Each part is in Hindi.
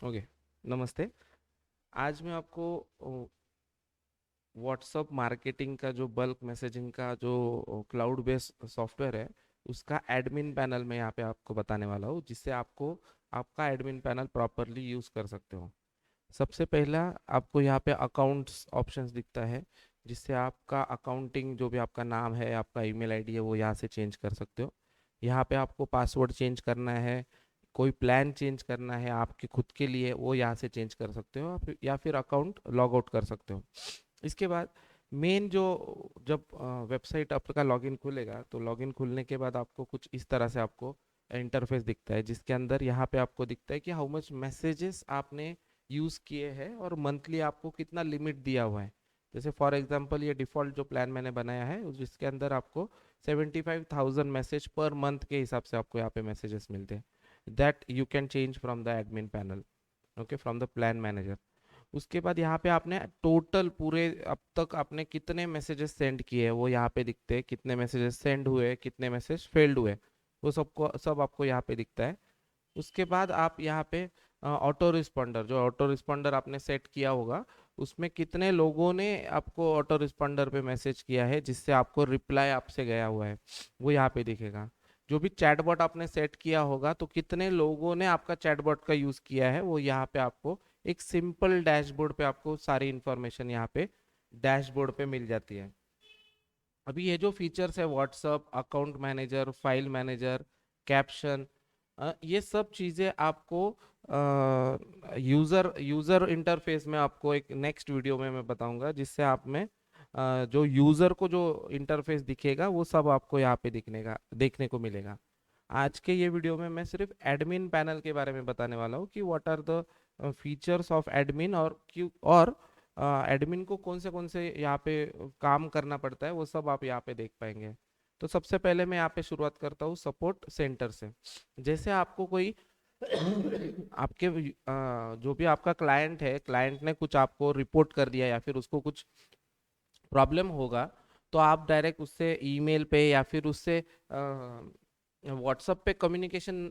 ओके। नमस्ते। आज मैं आपको व्हाट्सअप मार्केटिंग का जो बल्क मैसेजिंग का जो क्लाउड बेस्ड सॉफ्टवेयर है उसका एडमिन पैनल में यहाँ पे आपको बताने वाला हूँ, जिससे आपको आपका एडमिन पैनल प्रॉपरली यूज़ कर सकते हो। सबसे पहला आपको यहाँ पे अकाउंट्स ऑप्शंस दिखता है, जिससे आपका अकाउंटिंग जो भी आपका नाम है, आपका ईमेल आईडी है, वो यहाँ से चेंज कर सकते हो। यहाँ पे आपको पासवर्ड चेंज करना है, कोई प्लान चेंज करना है आपके खुद के लिए, वो यहाँ से चेंज कर सकते हो या फिर अकाउंट लॉग आउट कर सकते हो। इसके बाद मेन जो जब वेबसाइट आपका लॉगिन खुलेगा तो लॉगिन खुलने के बाद आपको कुछ इस तरह से आपको इंटरफेस दिखता है, जिसके अंदर यहाँ पे आपको दिखता है कि हाउ मच मैसेजेस आपने यूज़ किए हैं और मंथली आपको कितना लिमिट दिया हुआ है। जैसे फॉर एग्जांपल ये डिफ़ॉल्ट जो प्लान मैंने बनाया है जिसके अंदर आपको 75,000 मैसेज पर मंथ के हिसाब से आपको यहाँ पे मैसेजेस मिलते हैं। That you can change from the admin panel, okay, from the plan manager. उसके बाद यहाँ पे आपने टोटल पूरे अब तक आपने कितने मैसेजेस सेंड किए हैं वो यहाँ पे दिखते हैं, कितने मैसेजेस सेंड हुए, कितने मैसेज फेल्ड हुए, वो सब आपको यहाँ पे दिखता है। उसके बाद आप यहाँ पे ऑटो रिस्पॉन्डर, जो ऑटो रिस्पॉन्डर आपने सेट किया होगा उसमें कितने लोगों ने आपको ऑटो रिस्पॉन्डर पे मैसेज किया है जिससे आपको रिप्लाई आपसे गया हुआ है, वो यहाँ पे दिखेगा। जो भी चैटबॉट आपने सेट किया होगा तो कितने लोगों ने आपका चैटबॉट का यूज़ किया है वो यहाँ पे आपको एक सिंपल डैशबोर्ड पे आपको सारी इंफॉर्मेशन यहाँ पे डैशबोर्ड पे मिल जाती है। अभी ये जो फीचर्स है WhatsApp account manager, file manager, caption, ये सब चीज़ें आपको यूज़र यूज़र इंटरफेस में आपको एक नेक्स्ट वीडियो में मैं बताऊंगा, जिससे आप में जो यूज़र को जो इंटरफेस दिखेगा वो सब आपको यहाँ पे देखने को मिलेगा। आज के ये वीडियो में मैं सिर्फ एडमिन पैनल के बारे में बताने वाला हूँ कि what are the features of admin और क्यों, और एडमिन को कौन से यहाँ पे काम करना पड़ता है वो सब आप यहाँ पे देख पाएंगे। तो सबसे पहले मैं यहाँ पे शुरुआत करता हूँ सपोर्ट सेंटर से। जैसे आपको कोई आपके जो भी आपका क्लाइंट है, क्लाइंट ने कुछ आपको रिपोर्ट कर दिया या फिर उसको कुछ प्रॉब्लम होगा, तो आप डायरेक्ट उससे ईमेल पे या फिर उससे व्हाट्सएप पे कम्युनिकेशन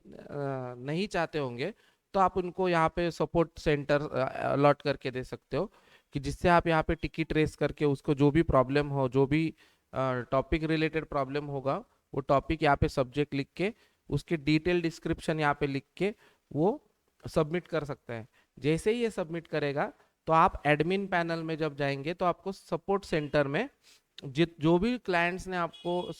नहीं चाहते होंगे, तो आप उनको यहाँ पे सपोर्ट सेंटर अलॉट करके दे सकते हो, कि जिससे आप यहाँ पे टिकट रेस करके उसको जो भी प्रॉब्लम हो, जो भी टॉपिक रिलेटेड प्रॉब्लम होगा, वो टॉपिक यहाँ पे सब्जेक्ट लिख के उसकी डिटेल डिस्क्रिप्शन यहाँ पे लिख के वो सबमिट कर सकता है। जैसे ही ये सबमिट करेगा तो आप एडमिन पैनल में जब जाएंगे तो आपको सपोर्ट सेंटर में जित जो भी क्लाइंट्स ने आपको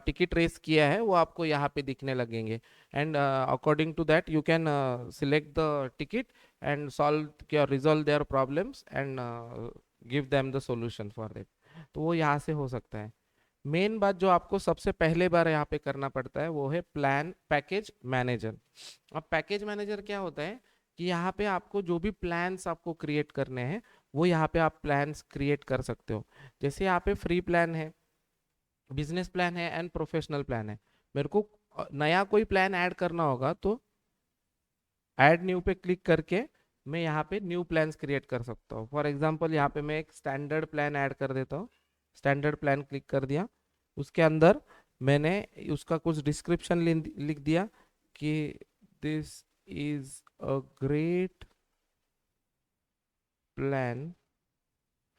टिकट रेस किया है वो आपको यहाँ पे दिखने लगेंगे। And according to that you can select the ticket and solve या resolve their problems and give them the solution for that. तो वो यहाँ से हो सकता है। मेन बात जो आपको सबसे पहले बार यहाँ पे करना पड़ता है वो है प्लान पैकेज मैनेजर। अब पैकेज मैनेजर क्या होता है कि यहाँ पे आपको जो भी प्लान्स आपको क्रिएट करने हैं वो यहाँ पे आप प्लान्स क्रिएट कर सकते हो। जैसे यहाँ पे फ्री प्लान है, बिजनेस प्लान है एंड प्रोफेशनल प्लान है। मेरे को नया कोई प्लान ऐड करना होगा तो ऐड न्यू पे क्लिक करके मैं यहाँ पे न्यू प्लान्स क्रिएट कर सकता हूँ। फॉर एग्जांपल यहाँ पे मैं एक स्टैंडर्ड प्लान ऐड कर देता हूँ। स्टैंडर्ड प्लान क्लिक कर दिया, उसके अंदर मैंने उसका कुछ डिस्क्रिप्शन लिख दिया कि this is a great plan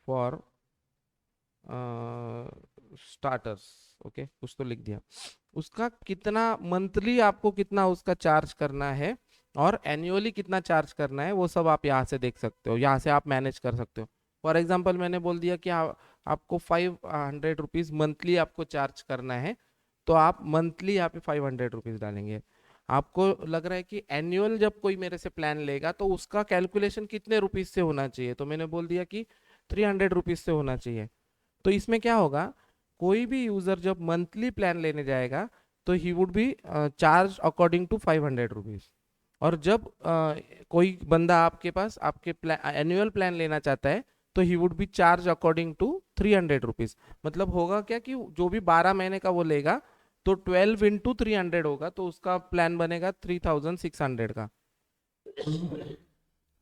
for starters, okay, कुछ तो लिख दिया। उसका कितना मंथली आपको कितना उसका चार्ज करना है और एनुअली कितना चार्ज करना है वो सब आप यहाँ से देख सकते हो, यहाँ से आप मैनेज कर सकते हो। फॉर एग्जांपल मैंने बोल दिया कि आपको 500 रुपीज़ मंथली आपको चार्ज करना है, तो आप मंथली यहाँ पे 500 रुपीज़ डालेंगे। आपको लग रहा है कि एनुअल जब कोई मेरे से प्लान लेगा तो उसका कैलकुलेशन कितने रुपीज़ से होना चाहिए, तो मैंने बोल दिया कि 300 रुपीज़ से होना चाहिए। तो इसमें क्या होगा, कोई भी यूजर जब मंथली प्लान लेने जाएगा तो he would be charge according to 500 rupees. और जब कोई बंदा आपके पास आपके एनुअल प्लान लेना चाहता है तो he would be charge according to 300 rupees. मतलब होगा क्या कि जो भी 12 महीने का वो लेगा तो 12 × 300 होगा, तो उसका प्लान बनेगा 3600 का।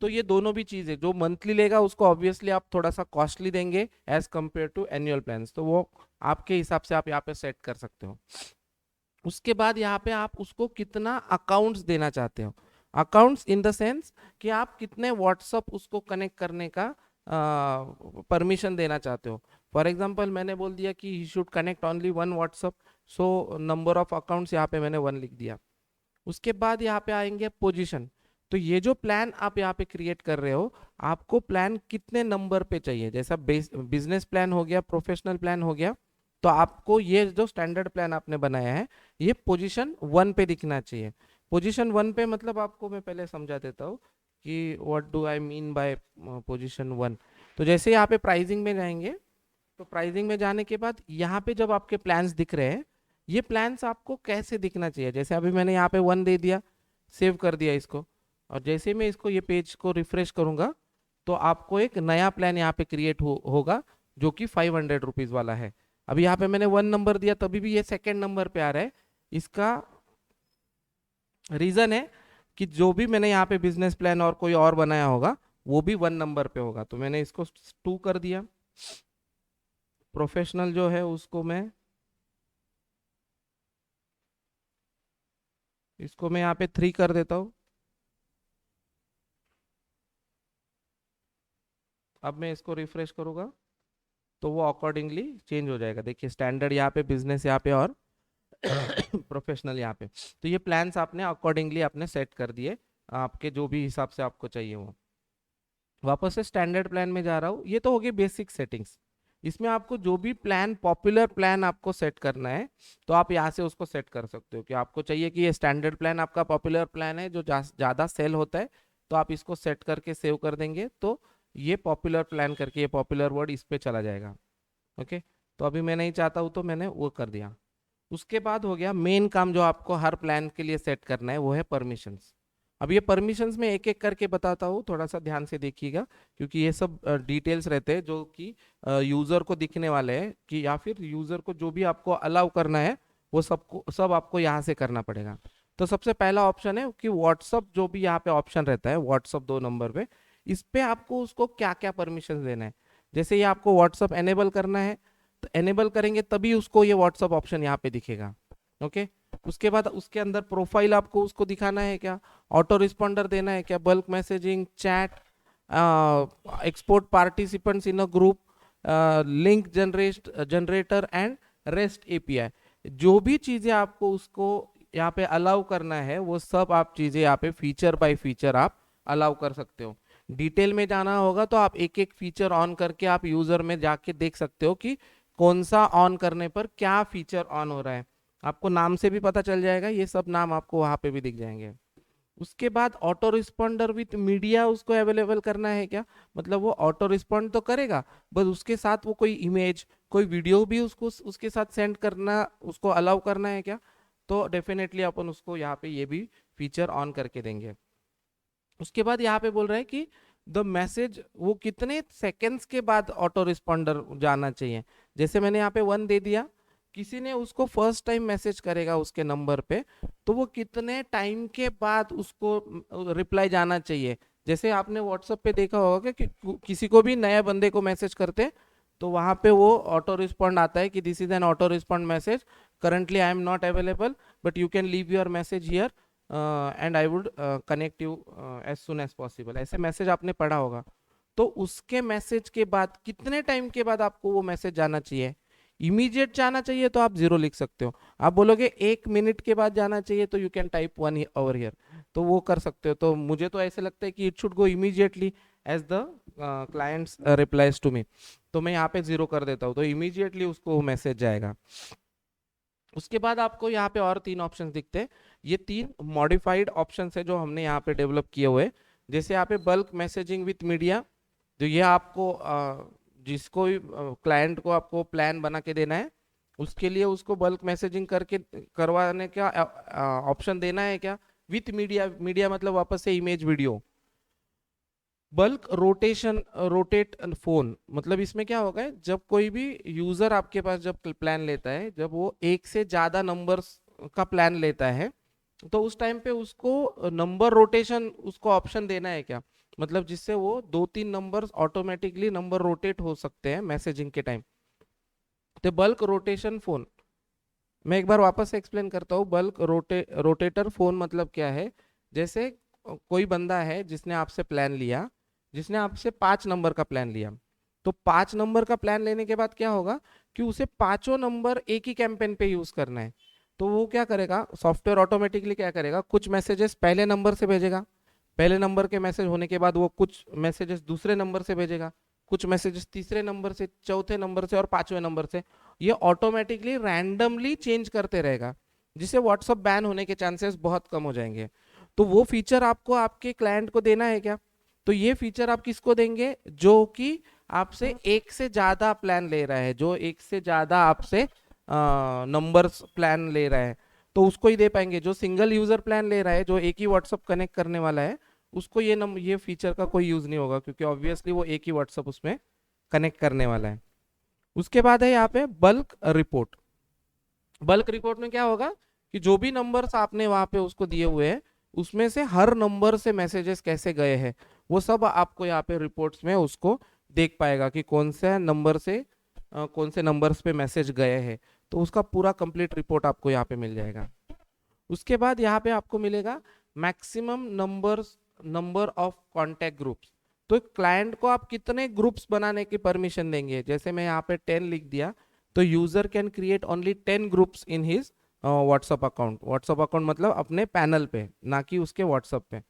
तो ये दोनों भी चीज़ है, जो मंथली लेगा उसको ऑब्वियसली आप थोड़ा सा कॉस्टली देंगे as compare to annual plans, तो वो आपके हिसाब से आप यहाँ पे सेट कर सकते हो। उसके बाद यहाँ पे आप उसको कितना अकाउंट्स देना चाहते हो। अकाउंट्स इन द सेंस कि आप कितने व्हाट्सअप उसको कनेक्ट करने का परमिशन देना चाहते हो। फॉर एग्जांपल मैंने बोल दिया कि he should connect only one WhatsApp, so number of accounts यहाँ पे मैंने 1 लिख दिया। उसके बाद यहाँ पे आएंगे पोजीशन। तो ये जो प्लान आप यहाँ पे क्रिएट कर रहे हो, आपको प्लान कितने नंबर पे चाहिए, जैसा बिजनेस प्लान हो गया, प्रोफेशनल प्लान हो गया, तो आपको ये जो स्टैंडर्ड प्लान आपने बनाया है ये पोजीशन 1 पे दिखना चाहिए। पोजीशन 1 पे मतलब आपको मैं पहले समझा देता हूँ कि what do I mean by position 1। तो जैसे यहाँ पे प्राइसिंग में जाएंगे, तो प्राइसिंग में जाने के बाद यहाँ पे जब आपके प्लान्स दिख रहे हैं, ये प्लान्स आपको कैसे दिखना चाहिए, जैसे अभी मैंने यहाँ पे 1 दे दिया, सेव कर दिया इसको, और जैसे मैं इसको ये पेज को रिफ्रेश करूंगा तो आपको एक नया प्लान यहाँ पे क्रिएट होगा जो कि 500 रुपीज वाला है। अभी यहाँ पे मैंने 1 नंबर दिया तभी भी ये सेकेंड नंबर पे आ रहा है। इसका रीजन है कि जो भी मैंने यहाँ पे बिजनेस प्लान और कोई और बनाया होगा वो भी 1 नंबर पे होगा, तो मैंने इसको 2 कर दिया। प्रोफेशनल जो है उसको मैं यहाँ पे 3 कर देता हूँ। अब मैं इसको रिफ्रेश करूंगा तो वो अकॉर्डिंगली चेंज हो जाएगा। देखिए स्टैंडर्ड यहाँ पे, बिजनेस यहाँ पे और प्रोफेशनल यहाँ पे। तो ये प्लान्स आपने अकॉर्डिंगली आपने सेट कर दिए, आपके जो भी हिसाब से आपको चाहिए वो। वापस से स्टैंडर्ड प्लान में जा रहा हूँ। ये तो हो गई बेसिक सेटिंग्स। इसमें आपको जो भी प्लान, पॉपुलर प्लान आपको सेट करना है तो आप यहाँ से उसको सेट कर सकते हो कि आपको चाहिए कि ये स्टैंडर्ड प्लान आपका पॉपुलर प्लान है जो ज़्यादा सेल होता है, तो आप इसको सेट करके सेव कर देंगे तो ये पॉपुलर प्लान करके ये पॉपुलर वर्ड इस पे चला जाएगा। ओके, तो अभी मैं नहीं चाहता हूँ तो मैंने वो कर दिया। उसके बाद हो गया मेन काम जो आपको हर प्लान के लिए सेट करना है, वो है परमिशंस। अब ये परमिशंस में एक एक करके बताता हूँ, थोड़ा सा ध्यान से देखिएगा क्योंकि ये सब डिटेल्स रहते हैं जो कि यूजर को दिखने वाले हैं, कि या फिर यूजर को जो भी आपको अलाउ करना है वो सब आपको यहाँ से करना पड़ेगा। तो सबसे पहला ऑप्शन है कि व्हाट्सअप, जो भी यहाँ पे ऑप्शन रहता है व्हाट्सअप 2 नंबर पे, इस पे आपको उसको क्या क्या परमिशन देना है। जैसे ये आपको व्हाट्सअप एनेबल करना है तो एनेबल करेंगे तभी उसको ये व्हाट्सअप ऑप्शन यहाँ पे दिखेगा। ओके, उसके बाद उसके अंदर प्रोफाइल आपको उसको दिखाना है क्या, ऑटो रिस्पॉन्डर देना है क्या, bulk messaging, chat, export participants in a group, link generator and rest API. जो भी चीजें आपको उसको यहाँ पे अलाउ करना है वो सब आप चीजें यहाँ पे फीचर बाय फीचर आप अलाउ कर सकते हो। डिटेल में जाना होगा तो आप एक एक फीचर ऑन करके आप यूजर में जाके देख सकते हो कि कौन सा ऑन करने पर क्या फीचर ऑन हो रहा है। आपको नाम से भी पता चल जाएगा, ये सब नाम आपको वहां पे भी दिख जाएंगे। उसके बाद ऑटो रिस्पॉन्डर विथ मीडिया उसको अवेलेबल करना है क्या, मतलब वो ऑटो रिस्पॉन्ड तो करेगा बस उसके साथ वो कोई इमेज, कोई वीडियो भी उसको उसके साथ सेंड करना, उसको अलाउ करना है क्या, तो डेफिनेटली अपन उसको यहाँ पे ये भी फीचर ऑन करके देंगे। उसके बाद यहाँ पे बोल रहे हैं कि द मैसेज वो कितने सेकेंड्स के बाद ऑटो रिस्पॉन्डर जाना चाहिए। जैसे मैंने यहाँ पे 1 दे दिया, किसी ने उसको फर्स्ट टाइम मैसेज करेगा उसके नंबर पे तो वो कितने टाइम के बाद उसको रिप्लाई जाना चाहिए। जैसे आपने व्हाट्सएप पे देखा होगा कि किसी को भी नए बंदे को मैसेज करते तो वहां पे वो ऑटो रिस्पॉन्ड आता है कि this is an auto respond message, currently I am not available but you can leave your message here and I would connect you as soon as possible. ऐसे मैसेज आपने पढ़ा होगा। तो उसके मैसेज के बाद कितने टाइम के बाद आपको वो मैसेज जाना चाहिए। इमीडिएट जाना चाहिए तो आप 0 लिख सकते हो। आप बोलोगे 1 मिनट के बाद जाना चाहिए तो you can type 1 over here, तो वो कर सकते हो। तो मुझे तो ऐसे लगता है कि it should go immediately as the clients replies to me, तो मैं यहाँ पे 0 कर देता हूँ तो इमीडिएटली उसको मैसेज जाएगा। उसके बाद आपको यहाँ पे और 3 ऑप्शन दिखते हैं। ये 3 मॉडिफाइड ऑप्शन है जो हमने यहाँ पे डेवलप किए हुए। जैसे यहाँ पे बल्क मैसेजिंग विथ मीडिया, तो ये आपको जिसको क्लाइंट को आपको प्लान बना के देना है उसके लिए उसको बल्क मैसेजिंग करके करवाने का ऑप्शन देना है क्या, विथ मीडिया। मीडिया मतलब वापस से image video. Bulk rotation, rotate phone, मतलब इसमें क्या होगा, जब कोई भी यूजर आपके पास जब प्लान लेता है, जब वो एक से ज्यादा नंबर्स का प्लान लेता है तो उस टाइम पे उसको नंबर रोटेशन उसको ऑप्शन देना है क्या, मतलब जिससे वो 2-3 नंबर्स ऑटोमेटिकली नंबर रोटेट हो सकते हैं मैसेजिंग के टाइम। तो बल्क रोटेशन फोन, मैं एक बार वापस से एक्सप्लेन करता हूँ। बल्क रोटेटर फोन मतलब क्या है, जैसे कोई बंदा है जिसने आपसे प्लान लिया, जिसने आपसे 5 नंबर का प्लान लिया, तो 5 नंबर का प्लान लेने के बाद क्या होगा कि उसे पांचों नंबर एक ही कैंपेन पे यूज करना है। तो वो क्या करेगा, सॉफ्टवेयर ऑटोमेटिकली क्या करेगा, कुछ मैसेजेस पहले नंबर से भेजेगा, पहले नंबर के मैसेज होने के बाद वो कुछ मैसेजेस दूसरे नंबर से भेजेगा, कुछ मैसेजेस तीसरे नंबर से, चौथे नंबर से और पांचवें नंबर से। ये ऑटोमेटिकली रैंडमली चेंज करते रहेगा, जिससे व्हाट्सअप बैन होने के चांसेस बहुत कम हो जाएंगे। तो वो फीचर आपको आपके क्लाइंट को देना है क्या? तो ये फीचर आप किसको देंगे, जो कि आपसे एक से ज्यादा प्लान ले रहा है, जो एक से ज्यादा आपसे नंबर्स प्लान ले रहा है, तो उसको ही दे पाएंगे। जो सिंगल यूजर प्लान ले रहा है, जो एक ही व्हाट्सअप कनेक्ट करने वाला है, उसको ये फीचर का कोई यूज नहीं होगा, क्योंकि ऑब्वियसली वो एक ही व्हाट्सअप उसमें कनेक्ट करने वाला है। उसके बाद है यहाँ पे बल्क रिपोर्ट। बल्क रिपोर्ट में क्या होगा कि जो भी नंबर्स आपने वहां पे उसको दिए हुए हैं, उसमें से हर नंबर से मैसेजेस कैसे गए हैं, वो सब आपको यहाँ पे रिपोर्ट्स में उसको देख पाएगा कि कौन से नंबर से कौन से नंबर्स पे मैसेज गए हैं। तो उसका पूरा कंप्लीट रिपोर्ट आपको यहाँ पे मिल जाएगा। उसके बाद यहाँ पे आपको मिलेगा maximum number of contact groups. तो क्लाइंट को आप कितने ग्रुप्स बनाने की परमिशन देंगे, जैसे मैं यहाँ पे 10 लिख दिया, तो user can create only 10 groups in his WhatsApp account. WhatsApp account मतलब अपने पैनल पे, ना कि उसके व्हाट्सअप पे।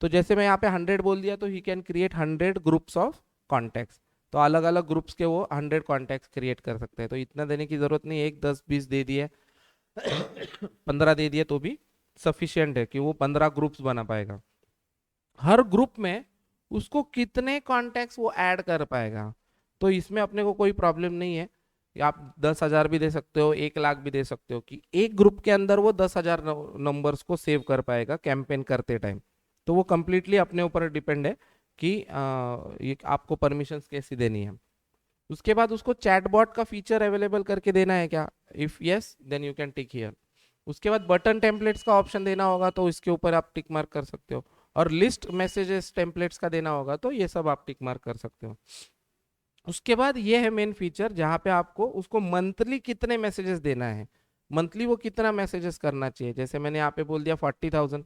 तो जैसे मैं यहाँ पे 100 बोल दिया, तो he can create 100 groups of contacts. तो अलग अलग ग्रुप्स के वो 100 कॉन्टैक्ट्स क्रिएट कर सकते हैं। तो इतना देने की जरूरत नहीं, एक 10 20 दे दिए 15 दे दिए तो भी सफिशियंट है कि वो 15 ग्रुप्स बना पाएगा। हर ग्रुप में उसको कितने कॉन्टैक्ट्स वो ऐड कर पाएगा, तो इसमें अपने को कोई प्रॉब्लम नहीं है। आप 10,000 भी दे सकते हो, 1 लाख भी दे सकते हो, कि एक ग्रुप के अंदर वो 10,000 नंबर्स को सेव कर पाएगा कैंपेन करते टाइम। तो वो कंप्लीटली अपने ऊपर डिपेंड है कि ये आपको परमिशंस कैसी देनी है। उसके बाद उसको चैटबॉट का फीचर अवेलेबल करके देना है क्या, if yes then you can tick here. उसके बाद बटन टेम्पलेट्स का ऑप्शन देना होगा, तो इसके ऊपर आप टिक मार्क कर सकते हो। और लिस्ट मैसेजेस टेम्पलेट्स का देना होगा, तो ये सब आप टिक मार्क कर सकते हो। उसके बाद ये है मेन फीचर, जहां पे आपको उसको मंथली कितने मैसेजेस देना है, मंथली वो कितना मैसेजेस करना चाहिए। जैसे मैंने यहाँ पे बोल दिया 40,000,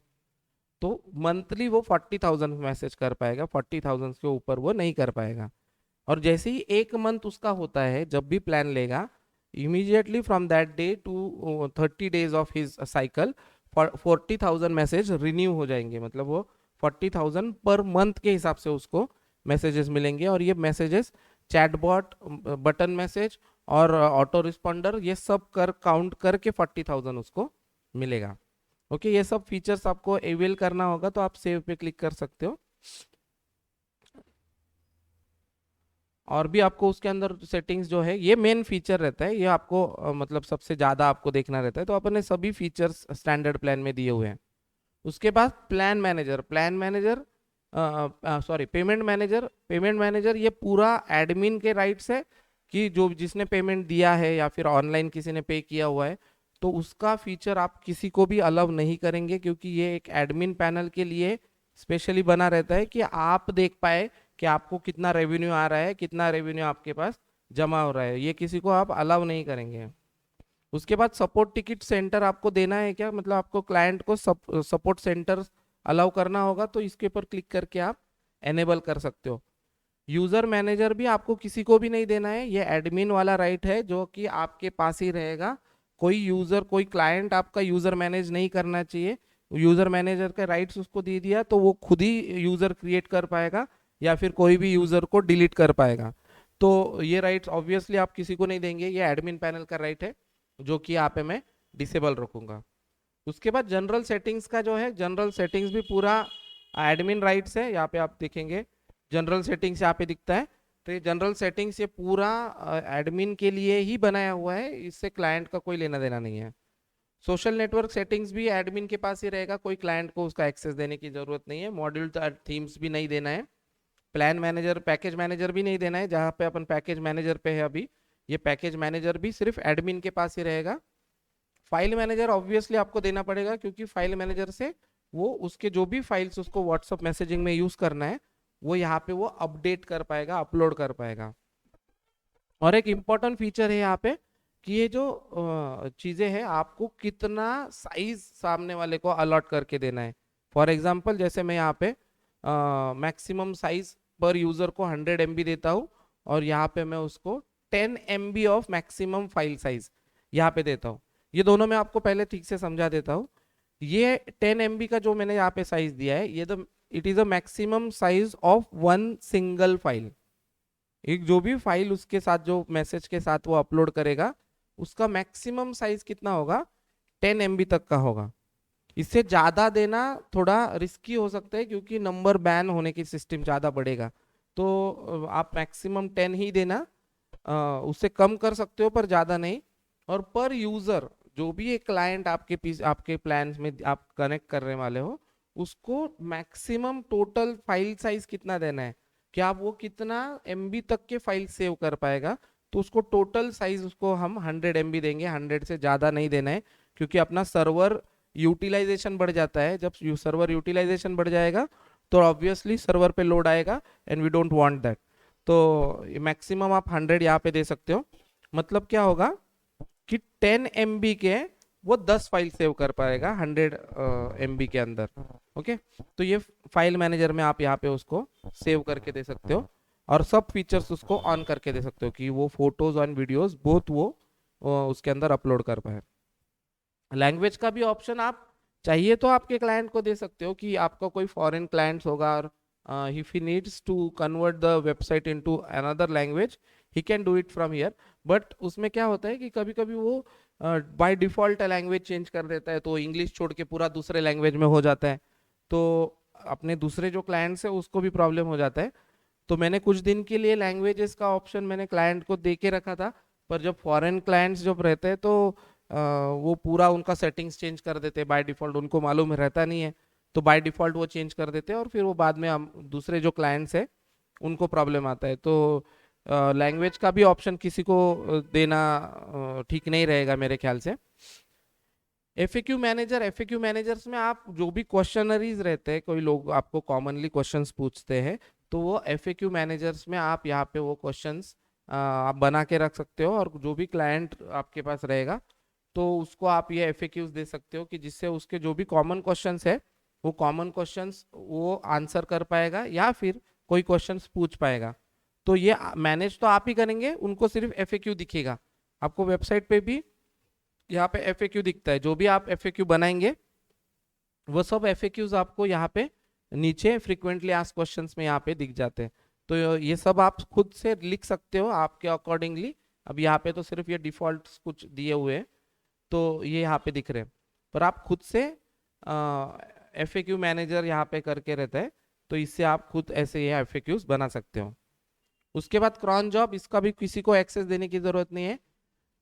तो मंथली वो 40,000 मैसेज कर पाएगा, 40,000 के ऊपर वो नहीं कर पाएगा। और जैसे ही एक मंथ उसका होता है, जब भी प्लान लेगा, immediately from that day to 30 days of his cycle 40,000 message renew हो जाएंगे। मतलब वो 40,000 पर मंथ के हिसाब से उसको मैसेजेस मिलेंगे। और ये मैसेजेस चैटबॉट, बटन मैसेज और ऑटो रिस्पॉन्डर, ये सब कर काउंट करके 40,000 उसको मिलेगा। ओके, ये सब फीचर्स आपको अवेल करना होगा, तो आप सेव पे क्लिक कर सकते हो। और भी आपको उसके अंदर सेटिंग्स जो है, ये मेन फीचर रहता है, ये आपको मतलब सबसे ज्यादा आपको देखना रहता है। तो अपने सभी फीचर्स स्टैंडर्ड प्लान में दिए हुए हैं। उसके बाद plan manager sorry payment manager. Payment manager ये पूरा एडमिन के राइट्स है, कि जो जिसने पेमेंट दिया है या फिर ऑनलाइन किसी ने पे किया हुआ है, तो उसका फीचर आप किसी को भी अलाउ नहीं करेंगे, क्योंकि ये एक एडमिन पैनल के लिए स्पेशली बना रहता है, कि आप देख पाए कि आपको कितना रेवेन्यू आ रहा है, कितना रेवेन्यू आपके पास जमा हो रहा है। ये किसी को आप अलाउ नहीं करेंगे। उसके बाद सपोर्ट टिकट सेंटर आपको देना है क्या, मतलब आपको क्लाइंट को सपोर्ट सेंटर अलाउ करना होगा, तो इसके ऊपर क्लिक करके आप एनेबल कर सकते हो। यूजर मैनेजर भी आपको किसी को भी नहीं देना है, ये एडमिन वाला राइट है, जो कि आपके पास ही रहेगा। कोई यूजर, कोई क्लाइंट आपका यूजर मैनेज नहीं करना चाहिए। यूजर मैनेजर के राइट्स उसको दे दिया, तो वो खुद ही यूजर क्रिएट कर पाएगा, या फिर कोई भी यूजर को डिलीट कर पाएगा। तो ये राइट्स ऑब्वियसली आप किसी को नहीं देंगे, ये एडमिन पैनल का राइट है, जो कि यहाँ पे मैं डिसेबल रखूंगा। उसके बाद जनरल सेटिंग्स का जो है, जनरल सेटिंग्स भी पूरा एडमिन राइट्स है। यहाँ पे आप देखेंगे जनरल सेटिंग्स यहाँ पे दिखता है। तो ये जनरल सेटिंग्स ये पूरा एडमिन के लिए ही बनाया हुआ है, इससे क्लाइंट का कोई लेना देना नहीं है। सोशल नेटवर्क सेटिंग्स भी एडमिन के पास ही रहेगा, कोई क्लाइंट को उसका एक्सेस देने की जरूरत नहीं है। मॉड्यूल थीम्स भी नहीं देना है। प्लान मैनेजर, पैकेज मैनेजर भी नहीं देना है। जहाँ पे अपन पैकेज मैनेजर पे है अभी, ये पैकेज मैनेजर भी सिर्फ एडमिन के पास ही रहेगा। फाइल मैनेजर ऑब्वियसली आपको देना पड़ेगा, क्योंकि फाइल मैनेजर से वो उसके जो भी फाइल्स उसको व्हाट्सअप मैसेजिंग में यूज करना है, वो यहाँ पे वो अपडेट कर पाएगा, अपलोड कर पाएगा। और एक इम्पॉर्टेंट फीचर है यहाँ पे, कि ये जो चीजें हैं, आपको कितना साइज सामने वाले को अलॉट करके देना है। फॉर एग्जांपल जैसे मैं यहाँ पे मैक्सिमम साइज पर यूजर को 100 MB देता हूँ, और यहाँ पे मैं उसको 10 MB of maximum file size यहाँ पे देता हूँ। ये दोनों मैं आपको पहले ठीक से समझा देता हूँ। ये 10 MB का जो मैंने यहाँ पे साइज दिया है, ये तो it is a maximum size of one single file. एक जो भी फाइल उसके साथ जो मैसेज के साथ वो अपलोड करेगा, उसका मैक्सिमम साइज कितना होगा, 10 MB तक का होगा। इससे ज़्यादा देना थोड़ा रिस्की हो सकता है, क्योंकि नंबर बैन होने की सिस्टम ज़्यादा बढ़ेगा। तो आप मैक्सिमम 10 ही देना, उससे कम कर सकते हो पर ज़्यादा नहीं। और पर यूज़र जो भी एक क्लाइंट आपके प्लान में आप कनेक्ट करने वाले हो, उसको मैक्सिमम टोटल फाइल साइज कितना देना है, कि आप वो कितना MB तक के फाइल सेव कर पाएगा, तो उसको टोटल साइज उसको हम 100 MB देंगे, 100 से ज़्यादा नहीं देना है। क्योंकि अपना सर्वर यूटिलाइजेशन बढ़ जाता है, जब सर्वर यूटिलाइजेशन बढ़ जाएगा तो ऑब्वियसली सर्वर पे लोड आएगा, and we don't want that. तो मैक्सिमम आप 100 यहाँ पे दे सकते हो। मतलब क्या होगा कि 10 MB के वो 10 फाइल सेव कर पाएगा 100 MB के अंदर। ओके, तो ये फाइल मैनेजर में आप यहाँ पे उसको सेव करके दे सकते हो, और सब फीचर्स उसको ऑन करके दे सकते हो कि वो फोटोज और वीडियोस बोथ वो उसके अंदर अपलोड कर पाए। लैंग्वेज का भी ऑप्शन आप चाहिए तो आपके क्लाइंट को दे सकते हो, कि आपका कोई फॉरेन क्लाइंट्स होगा और if he needs to convert the website into another language, he can do it from here. But उसमें क्या होता है कि कभी कभी वो बाय डिफॉल्ट लैंग्वेज चेंज कर देता है, तो इंग्लिश छोड़ के पूरा दूसरे लैंग्वेज में हो जाता है, तो अपने दूसरे जो क्लाइंट्स है उसको भी प्रॉब्लम हो जाता है। तो मैंने कुछ दिन के लिए लैंग्वेजेस का ऑप्शन मैंने क्लाइंट को दे के रखा था, पर जब फॉरेन क्लाइंट्स जब रहते हैं तो वो पूरा उनका सेटिंग्स चेंज कर देते हैं बाय डिफॉल्ट, उनको मालूम रहता नहीं है, तो बाय डिफॉल्ट वो चेंज कर देते हैं, और फिर वो बाद में हम दूसरे जो क्लाइंट्स है उनको प्रॉब्लम आता है। तो लैंग्वेज का भी ऑप्शन किसी को देना ठीक नहीं रहेगा मेरे ख्याल से। FAQ मैनेजर, FAQ मैनेजर्स में आप जो भी क्वेश्चनरीज रहते हैं, कोई लोग आपको कॉमनली क्वेश्चंस पूछते हैं, तो वो FAQ मैनेजर्स में आप यहाँ पे वो क्वेश्चंस आप बना के रख सकते हो, और जो भी क्लाइंट आपके पास रहेगा तो उसको आप ये FAQs दे सकते हो, कि जिससे उसके जो भी कॉमन क्वेश्चंस है वो कॉमन क्वेश्चंस वो आंसर कर पाएगा, या फिर कोई क्वेश्चंस पूछ पाएगा। तो ये मैनेज तो आप ही करेंगे, उनको सिर्फ FAQ दिखेगा। आपको वेबसाइट पे भी यहाँ पे FAQ दिखता है, जो भी आप FAQ बनाएंगे वो सब FAQs आपको यहाँ पे नीचे फ्रीक्वेंटली आस्क्ड क्वेश्चंस में यहाँ पे दिख जाते हैं। तो ये सब आप खुद से लिख सकते हो आपके अकॉर्डिंगली। अब यहाँ पे तो सिर्फ ये डिफॉल्ट कुछ दिए हुए हैं, तो ये यहाँ पे दिख रहे हैं, पर आप खुद से FAQ मैनेजर यहाँ पे करके रहता है, तो इससे आप खुद ऐसे ये FAQs बना सकते हो। उसके बाद क्रॉन जॉब, इसका भी किसी को एक्सेस देने की जरूरत नहीं है।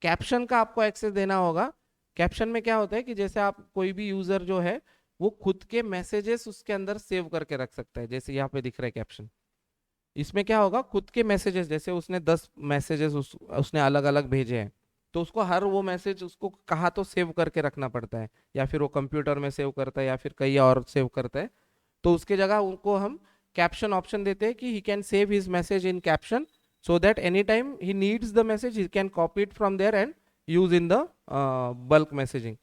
कैप्शन का आपको एक्सेस देना होगा। कैप्शन में क्या होता है कि जैसे आप कोई भी यूजर जो है वो खुद के मैसेजेस उसके अंदर सेव करके रख सकता है, जैसे यहाँ पे दिख रहा है कैप्शन। इसमें क्या होगा, खुद के मैसेजेस, जैसे उसने 10 मैसेजेस उसने अलग अलग भेजे हैं, तो उसको हर वो मैसेज उसको कहाँ तो सेव करके रखना पड़ता है, या फिर वो कंप्यूटर में सेव करता है या फिर कहीं और सेव करता है। तो उसके जगह उनको हम कैप्शन ऑप्शन देते हैं, कि he can save his message in caption, so that anytime he needs the message he can copy it from there and use in the bulk messaging।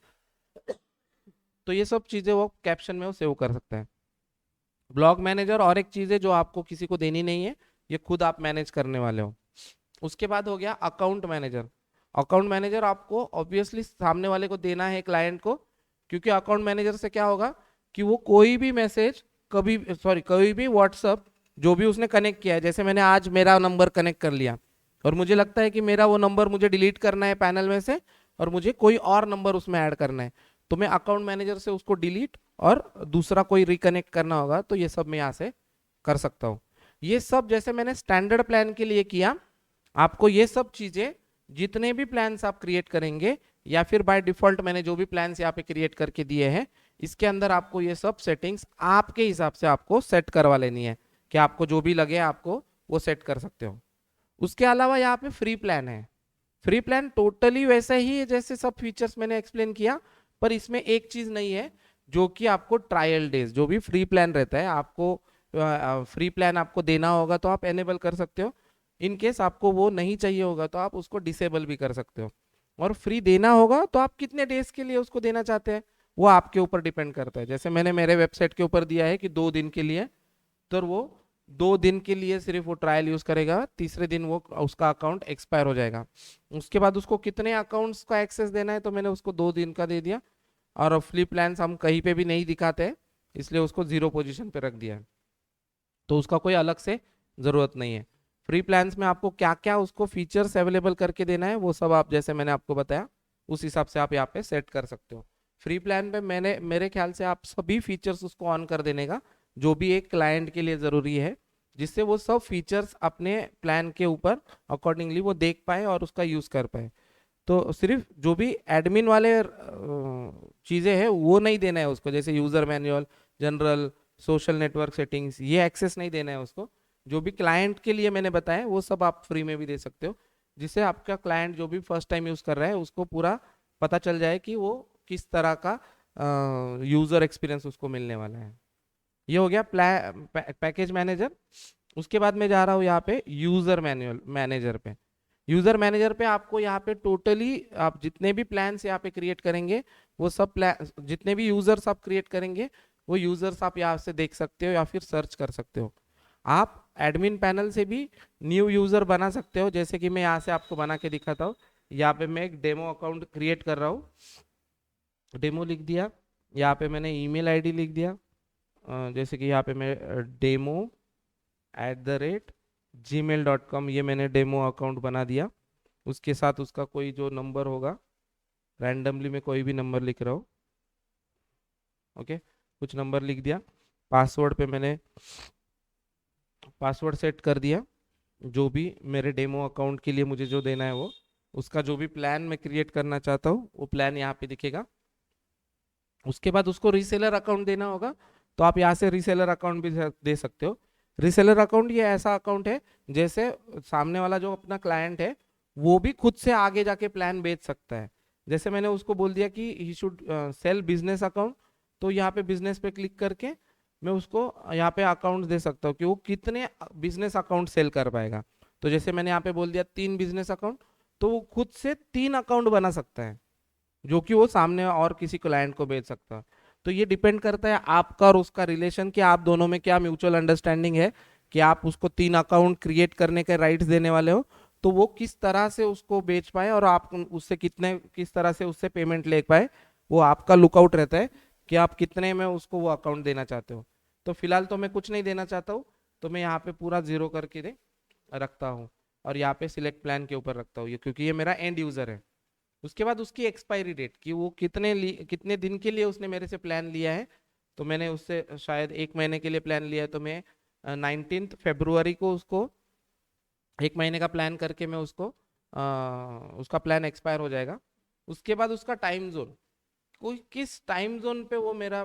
तो ये सब चीजें वो कैप्शन में वो सेव कर सकता है। ब्लॉग मैनेजर और एक चीज है जो आपको किसी को देनी नहीं है, ये खुद आप मैनेज करने वाले हो। उसके बाद हो गया अकाउंट मैनेजर। अकाउंट मैनेजर आपको ऑब्वियसली सामने वाले को देना है, क्लाइंट को, क्योंकि अकाउंट मैनेजर से क्या होगा कि वो कोई भी मैसेज कोई भी व्हाट्सअप जो भी उसने कनेक्ट किया है, जैसे मैंने आज मेरा नंबर कनेक्ट कर लिया और मुझे लगता है कि मेरा वो नंबर मुझे डिलीट करना है पैनल में से, और मुझे कोई और नंबर उसमें ऐड करना है, तो मैं अकाउंट मैनेजर से उसको डिलीट और दूसरा कोई रिकनेक्ट करना होगा, तो ये सब मैं यहाँ से कर सकता हूँ। ये सब जैसे मैंने स्टैंडर्ड प्लान के लिए किया, आपको ये सब चीजें जितने भी प्लान्स आप क्रिएट करेंगे, या फिर बाय डिफॉल्ट मैंने जो भी प्लान्स यहाँ पे क्रिएट करके दिए हैं, इसके अंदर आपको ये सब सेटिंग्स आपके हिसाब से आपको सेट करवा लेनी है, कि आपको जो भी लगे आपको वो सेट कर सकते हो। उसके अलावा यहाँ पे फ्री प्लान है। फ्री प्लान टोटली वैसा ही है जैसे सब फीचर्स मैंने एक्सप्लेन किया, पर इसमें एक चीज नहीं है, जो कि आपको ट्रायल डेज, जो भी फ्री प्लान रहता है आपको फ्री प्लान आपको देना होगा तो आप एनेबल कर सकते हो। इन केस आपको वो नहीं चाहिए होगा तो आप उसको डिसेबल भी कर सकते हो। और फ्री देना होगा तो आप कितने डेज के लिए उसको देना चाहते हैं वो आपके ऊपर डिपेंड करता है। जैसे मैंने मेरे वेबसाइट के ऊपर दिया है कि 2 दिन के लिए, तो वो 2 दिन के लिए सिर्फ वो ट्रायल यूज करेगा, तीसरे दिन वो उसका अकाउंट एक्सपायर हो जाएगा। उसके बाद उसको कितने अकाउंट्स का एक्सेस देना है तो मैंने उसको 2 दिन का दे दिया। और फ्री प्लान्स हम कहीं पे भी नहीं दिखाते हैं, इसलिए उसको 0 पोजीशन पे रख दिया है, तो उसका कोई अलग से ज़रूरत नहीं है। फ्री प्लान्स में आपको क्या क्या उसको फीचर्स अवेलेबल करके देना है वो सब आप, जैसे मैंने आपको बताया, उस हिसाब से आप यहाँ पे सेट कर सकते हो। फ्री प्लान पे मैंने मेरे ख्याल से आप सभी फीचर्स उसको ऑन कर देने का जो भी एक क्लाइंट के लिए ज़रूरी है, जिससे वो सब फीचर्स अपने प्लान के ऊपर अकॉर्डिंगली वो देख पाए और उसका यूज़ कर पाए। तो सिर्फ जो भी एडमिन वाले चीज़ें हैं वो नहीं देना है उसको, जैसे user manual, general, social network settings, ये एक्सेस नहीं देना है उसको। जो भी क्लाइंट के लिए मैंने बताया वो सब आप फ्री में भी दे सकते हो, जिससे आपका क्लाइंट जो भी फर्स्ट टाइम यूज़ कर रहा है उसको पूरा पता चल जाए कि वो किस तरह का यूज़र एक्सपीरियंस उसको मिलने वाला है। ये हो गया पैकेज मैनेजर। उसके बाद मैं जा रहा हूँ यहाँ पे यूज़र मैनुअल मैनेजर पे। यूज़र मैनेजर पे आपको यहाँ पे टोटली आप जितने भी प्लान्स यहाँ पे क्रिएट करेंगे, वो सब प्लान, जितने भी यूज़र्स आप क्रिएट करेंगे वो यूज़र्स आप यहाँ से देख सकते हो या फिर सर्च कर सकते हो। आप एडमिन पैनल से भी न्यू यूज़र बना सकते हो, जैसे कि मैं यहाँ से आपको बना के दिखाता हूँ। यहाँ पे मैं एक डेमो अकाउंट क्रिएट कर रहा हूँ, डेमो लिख दिया, यहाँ पे मैंने ईमेल आईडी लिख दिया, जैसे कि यहाँ पे मैं demo@gmail.com, ये मैंने डेमो अकाउंट बना दिया। उसके साथ उसका कोई जो नंबर होगा, रैंडमली मैं कोई भी नंबर लिख रहा हूँ, ओके, कुछ नंबर लिख दिया। पासवर्ड पे मैंने पासवर्ड सेट कर दिया, जो भी मेरे डेमो अकाउंट के लिए मुझे जो देना है वो, उसका जो भी प्लान मैं क्रिएट करना चाहता हूँ वो प्लान यहाँ पे दिखेगा। उसके बाद उसको रीसेलर अकाउंट देना होगा, तो आप यहाँ से रीसेलर अकाउंट भी दे सकते हो। रीसेलर अकाउंट ये ऐसा अकाउंट है जैसे सामने वाला जो अपना क्लाइंट है वो भी खुद से आगे जाके प्लान बेच सकता है। जैसे मैंने उसको बोल दिया कि he should sell business account, तो यहाँ पे बिजनेस पे क्लिक करके मैं उसको यहाँ पे अकाउंट दे सकता हूँ कि वो कितने बिजनेस अकाउंट सेल कर पाएगा। तो जैसे मैंने यहाँ पे बोल दिया 3 बिजनेस अकाउंट, तो वो खुद से 3 अकाउंट बना सकता है जो कि वो सामने और किसी क्लाइंट को बेच सकता है। तो ये डिपेंड करता है आपका और उसका रिलेशन, कि आप दोनों में क्या म्यूचुअल अंडरस्टैंडिंग है, कि आप उसको 3 अकाउंट क्रिएट करने के राइट्स देने वाले हो, तो वो किस तरह से उसको बेच पाए और आप उससे कितने किस तरह से उससे पेमेंट ले पाए, वो आपका लुकआउट रहता है कि आप कितने में उसको वो अकाउंट देना चाहते हो। तो फिलहाल तो मैं कुछ नहीं देना चाहता हूँ, तो मैं यहाँ पे पूरा 0 करके दे रखता हूँ और यहाँ पे सिलेक्ट प्लान के ऊपर रखता हूँ ये, क्योंकि ये मेरा एंड यूजर है। उसके बाद उसकी एक्सपायरी डेट, कि वो कितने दिन के लिए उसने मेरे से प्लान लिया है। तो मैंने उससे शायद 1 महीने के लिए प्लान लिया है, तो मैं 19 फरवरी को उसको 1 महीने का प्लान करके मैं उसको उसका प्लान एक्सपायर हो जाएगा। उसके बाद उसका टाइम जोन, कोई किस टाइम जोन पे वो मेरा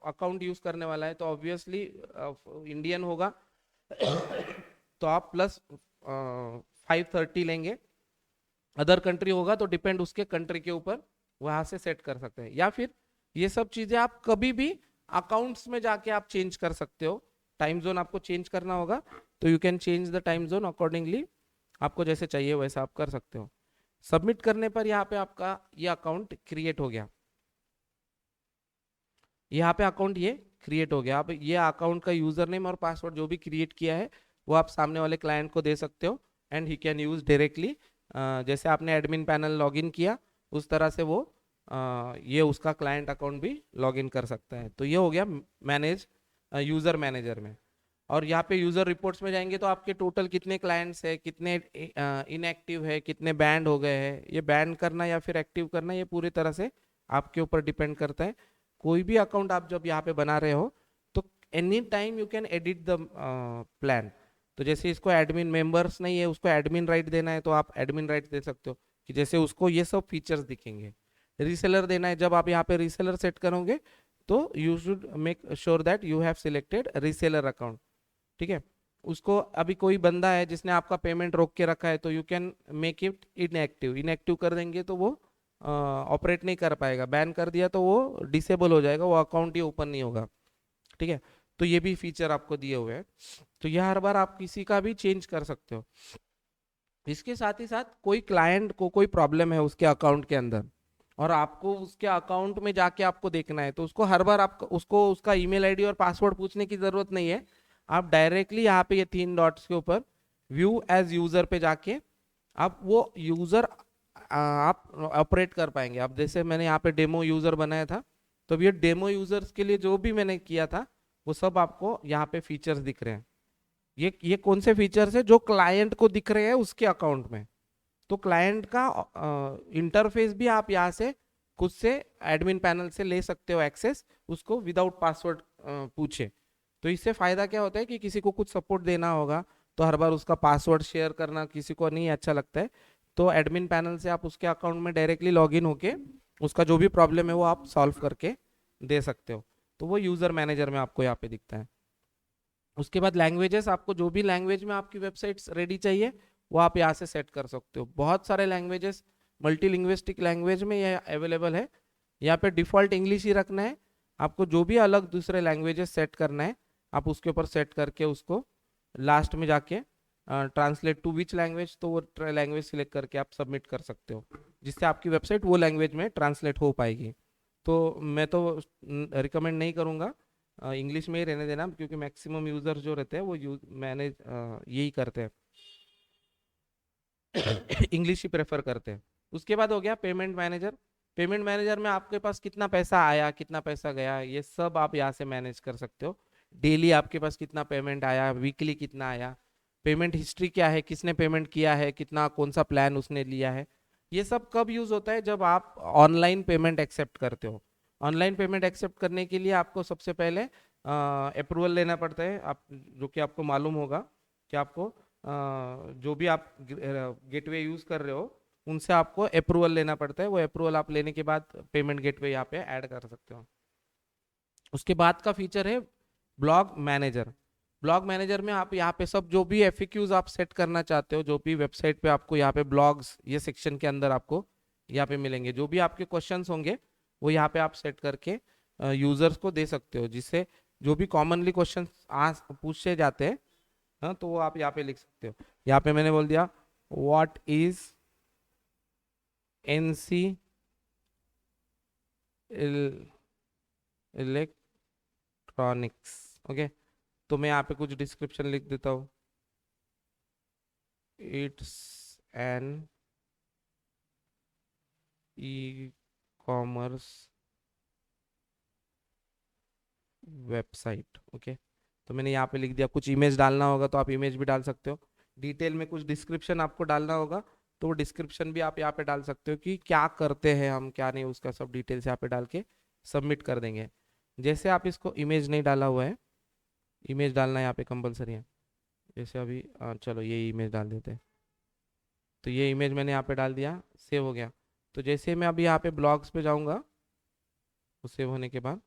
अकाउंट यूज करने वाला है, तो ऑब्वियसली इंडियन होगा तो आप +5:30 लेंगे। अदर कंट्री होगा तो डिपेंड उसके कंट्री के ऊपर, वहां से सेट कर सकते हैं। या फिर ये सब चीजें आप कभी भी अकाउंट्स में जाके आप चेंज कर सकते हो। टाइम जोन आपको चेंज करना होगा तो you can change the time zone accordingly, आपको जैसे चाहिए वैसा आप कर सकते हो। सबमिट करने पर यहाँ पे आपका ये अकाउंट क्रिएट हो गया, यहाँ पे अकाउंट ये क्रिएट हो गया। आप ये अकाउंट का यूजर नेम और पासवर्ड जो भी क्रिएट किया है वो आप सामने वाले क्लाइंट को दे सकते हो, and he can use directly. जैसे आपने एडमिन पैनल लॉगिन किया उस तरह से वो ये उसका क्लाइंट अकाउंट भी लॉगिन कर सकता है। तो ये हो गया मैनेज यूजर मैनेजर में। और यहाँ पे यूजर रिपोर्ट्स में जाएंगे तो आपके टोटल कितने क्लाइंट्स है, कितने इनएक्टिव है, कितने बैंड हो गए हैं, ये बैंड करना या फिर एक्टिव करना ये पूरी तरह से आपके ऊपर डिपेंड करता है। कोई भी अकाउंट आप जब यहाँ पे बना रहे हो तो any time you can edit the plan. तो जैसे इसको एडमिन मेंबर्स नहीं है, उसको एडमिन राइट देना है तो आप एडमिन राइट दे सकते हो, कि जैसे उसको ये सब फीचर्स दिखेंगे। रीसेलर देना है, जब आप यहाँ पे रीसेलर सेट करोगे तो you should make sure that you have selected reseller account, ठीक है। उसको अभी कोई बंदा है जिसने आपका पेमेंट रोक के रखा है तो you can make it inactive. Inactive कर देंगे तो वो ऑपरेट नहीं कर पाएगा, बैन कर दिया तो वो डिसेबल हो जाएगा, वो अकाउंट ही ओपन नहीं होगा, ठीक है। तो ये भी फीचर आपको दिए हुए हैं, तो यह हर बार आप किसी का भी चेंज कर सकते हो। इसके साथ ही साथ कोई क्लाइंट को कोई प्रॉब्लम है उसके अकाउंट के अंदर, और आपको उसके अकाउंट में जाके आपको देखना है, तो उसको हर बार आपको उसको उसका ईमेल आईडी और पासवर्ड पूछने की जरूरत नहीं है। आप डायरेक्टली यहाँ पे ये 3 डॉट्स के ऊपर व्यू एज यूजर पे जाके आप वो यूजर आप ऑपरेट कर पाएंगे। अब जैसे मैंने यहाँ पे डेमो यूजर बनाया था, तो अब ये डेमो यूजर्स के लिए जो भी मैंने किया था वो सब आपको यहाँ पे फीचर्स दिख रहे हैं। ये कौन से फीचर्स है जो क्लाइंट को दिख रहे हैं उसके अकाउंट में। तो क्लाइंट का इंटरफेस भी आप यहाँ से खुद से एडमिन पैनल से ले सकते हो एक्सेस, उसको विदाउट पासवर्ड पूछे। तो इससे फायदा क्या होता है कि किसी को कुछ सपोर्ट देना होगा तो हर बार उसका पासवर्ड शेयर करना किसी को नहीं अच्छा लगता है। तो एडमिन पैनल से आप उसके अकाउंट में डायरेक्टली लॉगिन होके उसका जो भी प्रॉब्लम है वो आप सॉल्व करके दे सकते हो। तो वो यूजर मैनेजर में आपको यहाँ पे दिखता है। उसके बाद लैंग्वेजेस, आपको जो भी लैंग्वेज में आपकी वेबसाइट्स रेडी चाहिए वो आप यहाँ से सेट कर सकते हो। बहुत सारे लैंग्वेजेस मल्टीलिंग्विस्टिक लैंग्वेज में ये अवेलेबल है। यहाँ पे डिफ़ॉल्ट इंग्लिश ही रखना है। आपको जो भी अलग दूसरे लैंग्वेजेस सेट करना है आप उसके ऊपर सेट करके उसको लास्ट में जाके ट्रांसलेट टू विच लैंग्वेज, तो वो लैंग्वेज सिलेक्ट करके आप सबमिट कर सकते हो, जिससे आपकी वेबसाइट वो लैंग्वेज में ट्रांसलेट हो पाएगी। तो मैं तो रिकमेंड नहीं करूँगा इंग्लिश में ही रहने देना, क्योंकि मैक्सिमम यूजर्स जो रहते हैं वो मैनेज यही करते हैं इंग्लिश ही प्रेफर करते हैं। उसके बाद हो गया पेमेंट मैनेजर। पेमेंट मैनेजर में आपके पास कितना पैसा आया कितना पैसा गया ये सब आप यहाँ से मैनेज कर सकते हो। डेली आपके पास कितना पेमेंट आया, वीकली कितना आया, पेमेंट हिस्ट्री क्या है, किसने पेमेंट किया है, कितना कौन सा प्लान उसने लिया है। ये सब कब यूज होता है, जब आप ऑनलाइन पेमेंट एक्सेप्ट करते हो। ऑनलाइन पेमेंट एक्सेप्ट करने के लिए आपको सबसे पहले अप्रूवल लेना पड़ता है, आप जो कि आपको मालूम होगा कि आपको जो भी आप गेटवे यूज कर रहे हो उनसे आपको अप्रूवल लेना पड़ता है। वो अप्रूवल आप लेने के बाद पेमेंट गेटवे यहाँ पे ऐड कर सकते हो। उसके बाद का फीचर है ब्लॉग मैनेजर। ब्लॉग मैनेजर में आप यहाँ पे सब जो भी एफएक्यूज आप सेट करना चाहते हो, जो भी वेबसाइट पे आपको यहाँ पे ब्लॉग्स ये सेक्शन के अंदर आपको यहाँ पे मिलेंगे, जो भी आपके क्वेश्चंस होंगे वो यहाँ पे आप सेट करके यूजर्स को दे सकते हो, जिससे जो भी कॉमनली क्वेश्चन पूछे जाते हैं हाँ तो वो आप यहाँ पे लिख सकते हो। यहाँ पे मैंने बोल दिया what is NC electronics. Okay, तो मैं यहाँ पे कुछ डिस्क्रिप्शन लिख देता हूँ। It's an e commerce website. Okay, तो मैंने यहाँ पे लिख दिया। कुछ इमेज डालना होगा तो आप इमेज भी डाल सकते हो। डिटेल में कुछ डिस्क्रिप्शन आपको डालना होगा तो वो डिस्क्रिप्शन भी आप यहाँ पे डाल सकते हो कि क्या करते हैं हम क्या नहीं, उसका सब डिटेल्स यहाँ पे डाल के सबमिट कर देंगे। जैसे आप इसको इमेज नहीं डाला हुआ है, इमेज डालना यहाँ पे कंपलसरी है। जैसे अभी चलो ये इमेज डाल देते हैं। तो ये इमेज मैंने यहाँ पे डाल दिया, सेव हो गया। तो जैसे मैं अभी यहाँ पे ब्लॉग्स पे जाऊँगा, वो सेव होने के बाद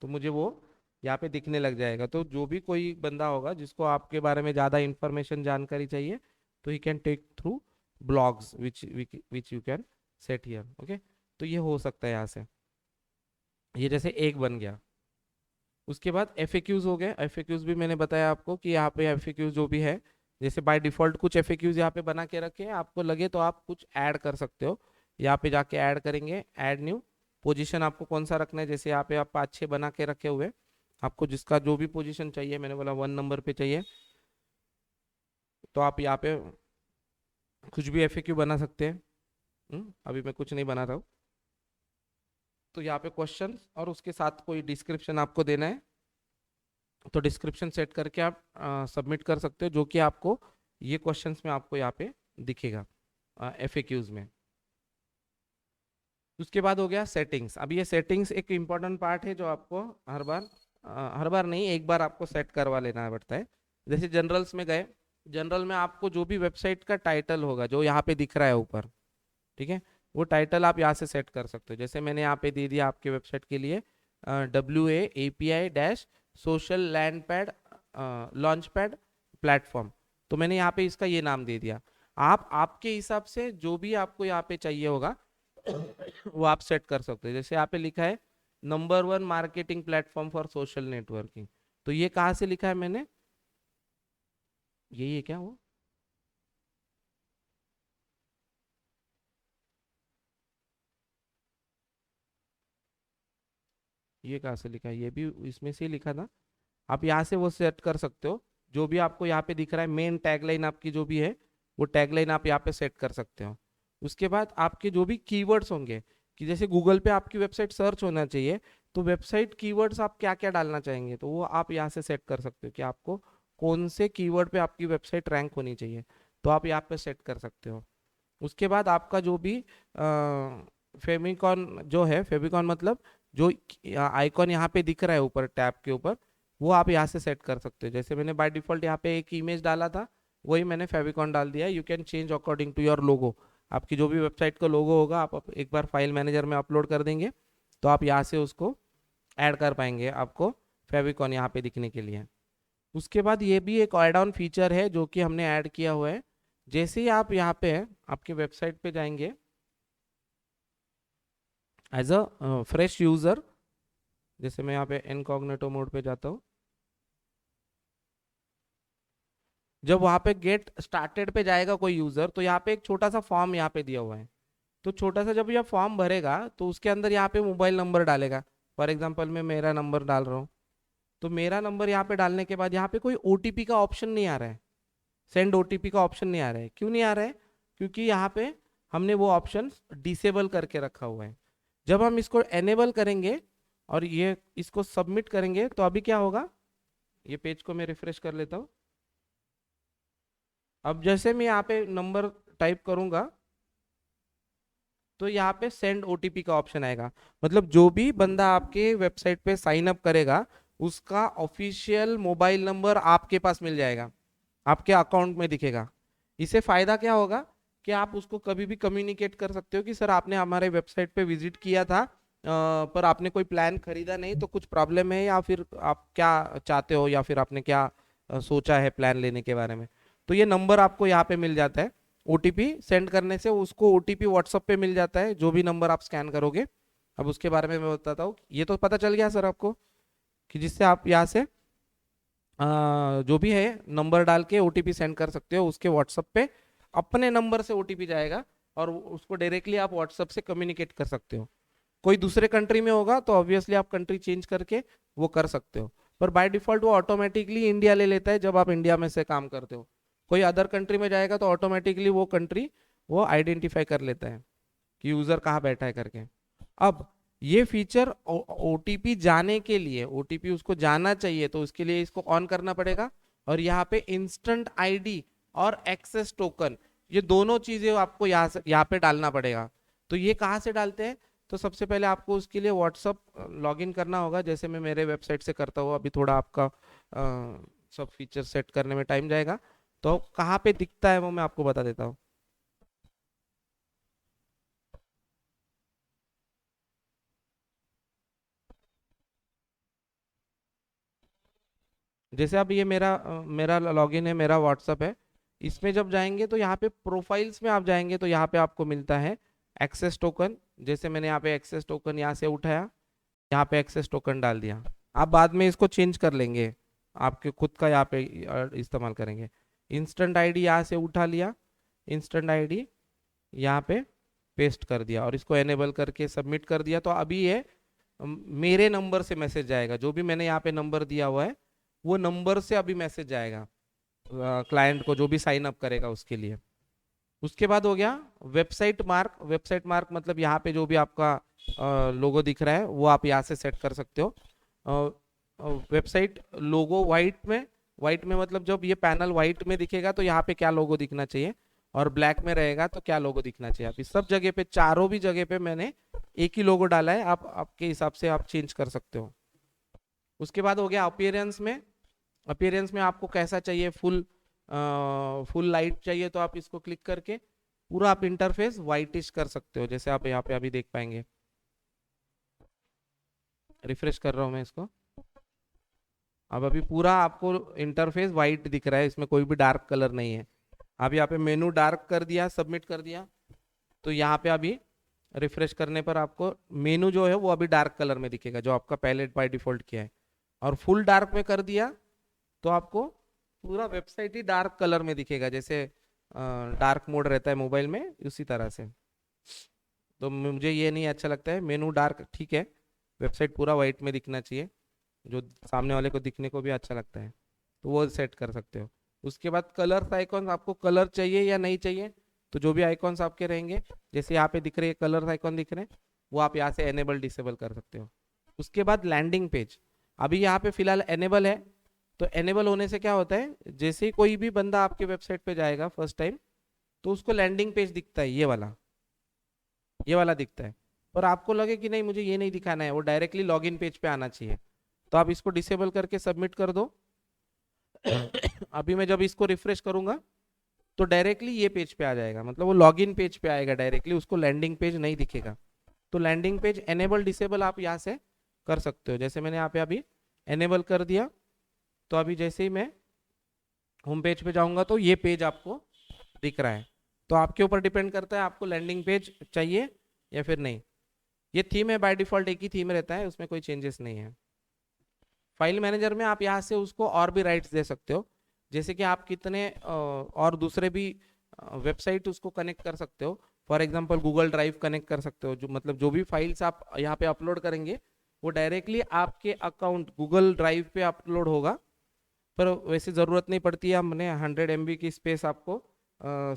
तो मुझे वो यहाँ पे दिखने लग जाएगा। तो जो भी कोई बंदा होगा जिसको आपके बारे में ज़्यादा इंफॉर्मेशन जानकारी चाहिए तो he can take through blogs which you can set here. Okay, तो ये हो सकता है यहाँ से। ये जैसे एक बन गया। उसके बाद एफएक्यूज हो गए। एफएक्यूज भी मैंने बताया आपको कि यहाँ पे एफएक्यूज जो भी है, जैसे बाय डिफॉल्ट कुछ एफएक्यूज यहाँ पे बना के रखे हैं, आपको लगे तो आप कुछ ऐड कर सकते हो। यहाँ पे जाके ऐड करेंगे, ऐड न्यू। पोजीशन आपको कौन सा रखना है, जैसे यहाँ पे आप 5-6 बना के रखे हुए, आपको जिसका जो भी पोजीशन चाहिए, मैंने बोला 1 नंबर पे चाहिए तो आप यहाँ पे कुछ भी एफएक्यू बना सकते हैं। अभी मैं कुछ नहीं बना रहा हूँ। तो यहाँ पे क्वेश्चन और उसके साथ कोई डिस्क्रिप्शन आपको देना है तो डिस्क्रिप्शन सेट करके आप सबमिट कर सकते हो, जो कि आपको ये क्वेश्चंस में आपको यहाँ पे दिखेगा एफएक्यूज में। उसके बाद हो गया सेटिंग्स। अब ये सेटिंग्स एक इम्पॉर्टेंट पार्ट है जो आपको हर बार नहीं, एक बार आपको सेट करवा लेना पड़ता है। जैसे जनरल्स में गए, जनरल में आपको जो भी वेबसाइट का टाइटल होगा जो यहाँ पे दिख रहा है ऊपर, ठीक है, वो टाइटल आप यहाँ से सेट कर सकते हो। जैसे मैंने यहाँ पे दे दिया आपके वेबसाइट के लिए WA API-सोशल land pad launch pad platform, तो मैंने यहाँ पे इसका ये नाम दे दिया। आप आपके हिसाब से जो भी आपको यहाँ पे चाहिए होगा वो आप सेट कर सकते हो। जैसे यहाँ पे लिखा है number 1 marketing platform for social networking, तो ये कहाँ से लिखा है मैंने, यही है क्या वो, ये कहाँ से लिखा है, ये भी इसमें से ही लिखा था। आप यहाँ से वो सेट कर सकते हो। जो भी आपको यहाँ पे दिख रहा है मेन टैगलाइन आपकी जो भी है, वो टैगलाइन आप यहाँ पे सेट कर सकते हो। उसके बाद आपके जो भी कीवर्ड्स होंगे, कि जैसे गूगल पे आपकी वेबसाइट सर्च होना चाहिए, तो वेबसाइट कीवर्ड्स आप क्या क्या डालना चाहेंगे, तो वो आप यहाँ से सेट कर सकते हो कि आपको कौन से कीवर्ड पे आपकी वेबसाइट रैंक होनी चाहिए, तो आप यहाँ पे सेट कर सकते हो। उसके बाद आपका जो भी फेविकॉन जो है, फेविकॉन मतलब जो आइकॉन यहाँ पे दिख रहा है ऊपर टैब के ऊपर, वो आप यहाँ से सेट कर सकते हो। जैसे मैंने बाय डिफॉल्ट यहाँ पे एक इमेज डाला था, वही मैंने फेविकॉन डाल दिया। You can change according to your logo. आपकी जो भी वेबसाइट का लोगो होगा, आप एक बार फाइल मैनेजर में अपलोड कर देंगे, तो आप यहाँ से उसको ऐड कर पाएंगे, आपको फेविकॉन यहाँ पे दिखने के लिए। उसके बाद ये भी एक ऐड ऑन फीचर है जो कि हमने ऐड किया हुआ है। जैसे ही आप यहाँ पे आपके वेबसाइट पे जाएंगे एज अ फ्रेश यूजर, जैसे मैं यहाँ पे इनकॉग्निटो मोड पे जाता हूँ, जब वहाँ पे गेट स्टार्टेड पे जाएगा कोई यूजर, तो यहाँ पे एक छोटा सा फॉर्म यहाँ पे दिया हुआ है। तो छोटा सा जब यह फॉर्म भरेगा, तो उसके अंदर यहाँ पे मोबाइल नंबर डालेगा। फॉर एग्जांपल मैं मेरा नंबर डाल रहा हूँ, तो मेरा नंबर यहाँ पे डालने के बाद यहाँ पे कोई ओटीपी का ऑप्शन नहीं आ रहा है, सेंड ओटीपी का ऑप्शन नहीं आ रहा है। क्यों नहीं आ रहा है? क्योंकि यहाँ पे हमने वो ऑप्शन डिसेबल करके रखा हुआ है। जब हम इसको एनेबल करेंगे और ये इसको सबमिट करेंगे, तो अभी क्या होगा, ये पेज को मैं रिफ्रेश कर लेता हूँ। अब जैसे मैं यहाँ पे नंबर टाइप करूंगा, तो यहाँ पे सेंड ओटीपी का ऑप्शन आएगा। मतलब जो भी बंदा आपके वेबसाइट पे साइन अप करेगा, उसका ऑफिशियल मोबाइल नंबर आपके पास मिल जाएगा, आपके अकाउंट में दिखेगा। इससे फायदा क्या होगा कि आप उसको कभी भी कम्युनिकेट कर सकते हो कि सर आपने हमारे वेबसाइट पे विजिट किया था, पर आपने कोई प्लान खरीदा नहीं, तो कुछ प्रॉब्लम है, या फिर आप क्या चाहते हो, या फिर आपने क्या सोचा है प्लान लेने के बारे में। तो ये नंबर आपको यहाँ पे मिल जाता है। ओटीपी सेंड करने से उसको ओटीपी व्हाट्सएप पे मिल जाता है, जो भी नंबर आप स्कैन करोगे। अब उसके बारे में मैं बताता हूँ। ये तो पता चल गया सर आपको, कि जिससे आप यहाँ से जो भी है नंबर डाल के ओटीपी सेंड कर सकते हो। उसके व्हाट्सएप पे अपने नंबर से ओटीपी जाएगा, और उसको डायरेक्टली आप व्हाट्सएप से कम्युनिकेट कर सकते हो। कोई दूसरे कंट्री में होगा तो ऑब्वियसली आप कंट्री चेंज करके वो कर सकते हो, पर बाय डिफॉल्ट वो ऑटोमेटिकली इंडिया ले लेता है जब आप इंडिया में से काम करते हो। कोई अदर कंट्री में जाएगा तो ऑटोमेटिकली वो कंट्री वो आइडेंटिफाई कर लेता है कि यूजर कहाँ बैठा है करके। अब ये फीचर ओटीपी जाने के लिए, ओटीपी उसको जाना चाहिए, तो उसके लिए इसको ऑन करना पड़ेगा। और यहाँ पे इंस्टेंट आईडी और एक्सेस टोकन, ये दोनों चीजें आपको यहाँ पे डालना पड़ेगा। तो ये कहाँ से डालते हैं? तो सबसे पहले आपको उसके लिए व्हाट्सअप लॉगिन करना होगा, जैसे मैं मेरे वेबसाइट से करता हूँ। अभी थोड़ा आपका सब फीचर सेट करने में टाइम जाएगा, तो कहाँ पे दिखता है वो मैं आपको बता देता हूँ। जैसे अब ये मेरा लॉगिन है, मेरा व्हाट्सअप है। इसमें जब जाएंगे तो यहाँ पे प्रोफाइल्स में आप जाएंगे, तो यहाँ पे आपको मिलता है एक्सेस टोकन। जैसे मैंने यहाँ पे एक्सेस टोकन यहाँ से उठाया, यहाँ पे एक्सेस टोकन डाल दिया। आप बाद में इसको चेंज कर लेंगे, आपके खुद का यहाँ पे इस्तेमाल करेंगे। इंस्टेंट आईडी यहाँ से उठा लिया, इंस्टेंट आईडी यहाँ पे पेस्ट कर दिया, और इसको एनेबल करके सबमिट कर दिया। तो अभी ये मेरे नंबर से मैसेज जाएगा, जो भी मैंने यहाँ पे नंबर दिया हुआ है वो नंबर से अभी मैसेज जाएगा क्लाइंट को, जो भी साइन अप करेगा उसके लिए। उसके बाद हो गया वेबसाइट मार्क। वेबसाइट मार्क मतलब यहाँ पे जो भी आपका लोगो दिख रहा है वो आप यहाँ से सेट कर सकते हो। वेबसाइट लोगो वाइट में मतलब जब ये पैनल वाइट में दिखेगा तो यहाँ पे क्या लोगो दिखना चाहिए, और ब्लैक में रहेगा तो क्या लोगो दिखना चाहिए। आप इस सब जगह पे, चारों भी जगह पे मैंने एक ही लोगो डाला है, आप आपके हिसाब से आप चेंज कर सकते हो। उसके बाद हो गया अपीयरेंस में। अपीयरेंस में आपको कैसा चाहिए, फुल लाइट चाहिए तो आप इसको क्लिक करके पूरा आप इंटरफेस वाइटिश कर सकते हो, जैसे आप यहाँ पे अभी देख पाएंगे। रिफ्रेश कर रहा हूँ मैं इसको। अब अभी पूरा आपको इंटरफेस वाइट दिख रहा है, इसमें कोई भी डार्क कलर नहीं है। अब यहाँ पे मेनू डार्क कर दिया, सबमिट कर दिया, तो यहाँ पे अभी रिफ्रेश करने पर आपको मेनू जो है वो अभी डार्क कलर में दिखेगा, जो आपका पहले बाय डिफॉल्ट किया है। और फुल डार्क में कर दिया तो आपको पूरा वेबसाइट ही डार्क कलर में दिखेगा, जैसे डार्क मोड रहता है मोबाइल में, उसी तरह से। तो मुझे ये नहीं अच्छा लगता है, मेनू डार्क ठीक है, वेबसाइट पूरा वाइट में दिखना चाहिए, जो सामने वाले को दिखने को भी अच्छा लगता है, तो वो सेट कर सकते हो। उसके बाद कलर्स आइकॉन, आपको कलर चाहिए या नहीं चाहिए, तो जो भी आइकॉन्स आपके रहेंगे, जैसे यहाँ पे दिख रहे हैं कलर्स आइकॉन दिख रहे हैं, वो आप यहाँ से एनेबल डिसेबल कर सकते हो। उसके बाद लैंडिंग पेज, अभी यहाँ पे फिलहाल एनेबल है, तो एनेबल होने से क्या होता है, जैसे ही कोई भी बंदा आपके वेबसाइट पे जाएगा फर्स्ट टाइम, तो उसको लैंडिंग पेज दिखता है, ये वाला दिखता है। पर आपको लगे कि नहीं मुझे ये नहीं दिखाना है, वो डायरेक्टली लॉगिन पेज पे आना चाहिए, तो आप इसको डिसेबल करके सबमिट कर दो। अभी मैं जब इसको रिफ्रेश करूंगा तो डायरेक्टली ये पेज पे आ जाएगा, मतलब वो लॉगिन पेज पे आएगा डायरेक्टली, उसको लैंडिंग पेज नहीं दिखेगा। तो लैंडिंग पेज एनेबल डिसेबल आप यहाँ से कर सकते हो। जैसे मैंने यहाँ पे अभी एनेबल कर दिया, तो अभी जैसे ही मैं होम पेज पे जाऊंगा तो ये पेज आपको दिख रहा है। तो आपके ऊपर डिपेंड करता है आपको लैंडिंग पेज चाहिए या फिर नहीं। ये थीम है, बाय डिफॉल्ट एक ही थीम रहता है, उसमें कोई चेंजेस नहीं है। फाइल मैनेजर में आप यहाँ से उसको और भी राइट्स दे सकते हो, जैसे कि आप कितने और दूसरे भी वेबसाइट उसको कनेक्ट कर सकते हो। For example Google drive connect कर सकते हो, जो मतलब जो भी फाइल्स आप यहाँ पे अपलोड करेंगे वो डायरेक्टली आपके अकाउंट गूगल ड्राइव पे अपलोड होगा। पर वैसे ज़रूरत नहीं पड़ती है, हमने 100 MB की स्पेस आपको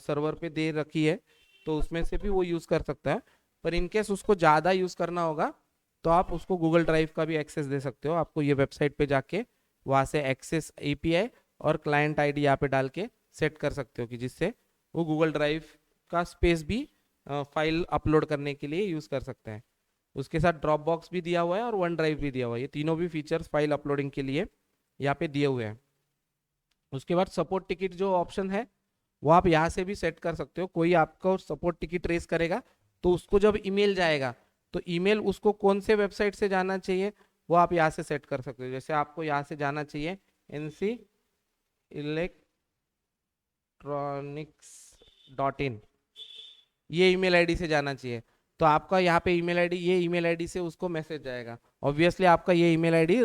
सर्वर पे दे रखी है, तो उसमें से भी वो यूज़ कर सकता है। पर इनकेस उसको ज़्यादा यूज़ करना होगा तो आप उसको गूगल ड्राइव का भी एक्सेस दे सकते हो। आपको ये वेबसाइट पे जाके वहाँ से एक्सेस API और क्लाइंट ID यहाँ पे डाल के सेट कर सकते हो, कि जिससे वो गूगल ड्राइव का स्पेस भी फाइल अपलोड करने के लिए यूज़ कर सकते हैं। उसके साथ ड्रॉप बॉक्स भी दिया हुआ है और वन ड्राइव भी दिया हुआ है, ये तीनों भी फीचर्स फाइल अपलोडिंग के लिए यहाँ पे दिए हुए हैं। उसके बाद सपोर्ट टिकट जो ऑप्शन है वो आप यहाँ से भी सेट कर सकते हो। कोई आपको सपोर्ट टिकट रेस करेगा तो उसको जब ईमेल जाएगा तो ईमेल उसको कौन से वेबसाइट से जाना चाहिए वो आप यहाँ से सेट कर सकते हो। जैसे आपको यहाँ से जाना चाहिए NC electronics.in, ये ईमेल आईडी से जाना चाहिए, तो आपका यहाँ पे ईमेल आईडी, ये ईमेल आईडी से उसको मैसेज जाएगा। ऑब्वियसली आपका ये ईमेल आईडी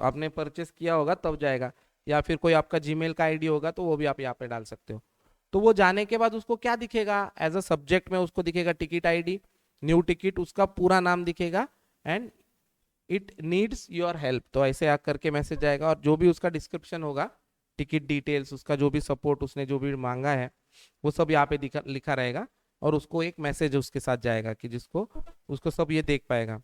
आपने परचेस किया होगा तब जाएगा, या फिर कोई आपका जीमेल का आईडी होगा तो वो भी आप यहाँ पे डाल सकते हो। तो वो जाने के बाद उसको क्या दिखेगा, एज अ सब्जेक्ट में उसको दिखेगा टिकट ID, न्यू टिकट, उसका पूरा नाम दिखेगा, and it needs your help, तो ऐसे आ करके मैसेज जाएगा। और जो भी उसका डिस्क्रिप्शन होगा, टिकट डिटेल्स, उसका जो भी सपोर्ट उसने जो भी मांगा है वो सब यहाँ पे लिखा रहेगा, और उसको एक मैसेज उसके साथ जाएगा कि जिसको उसको सब ये देख पाएगा।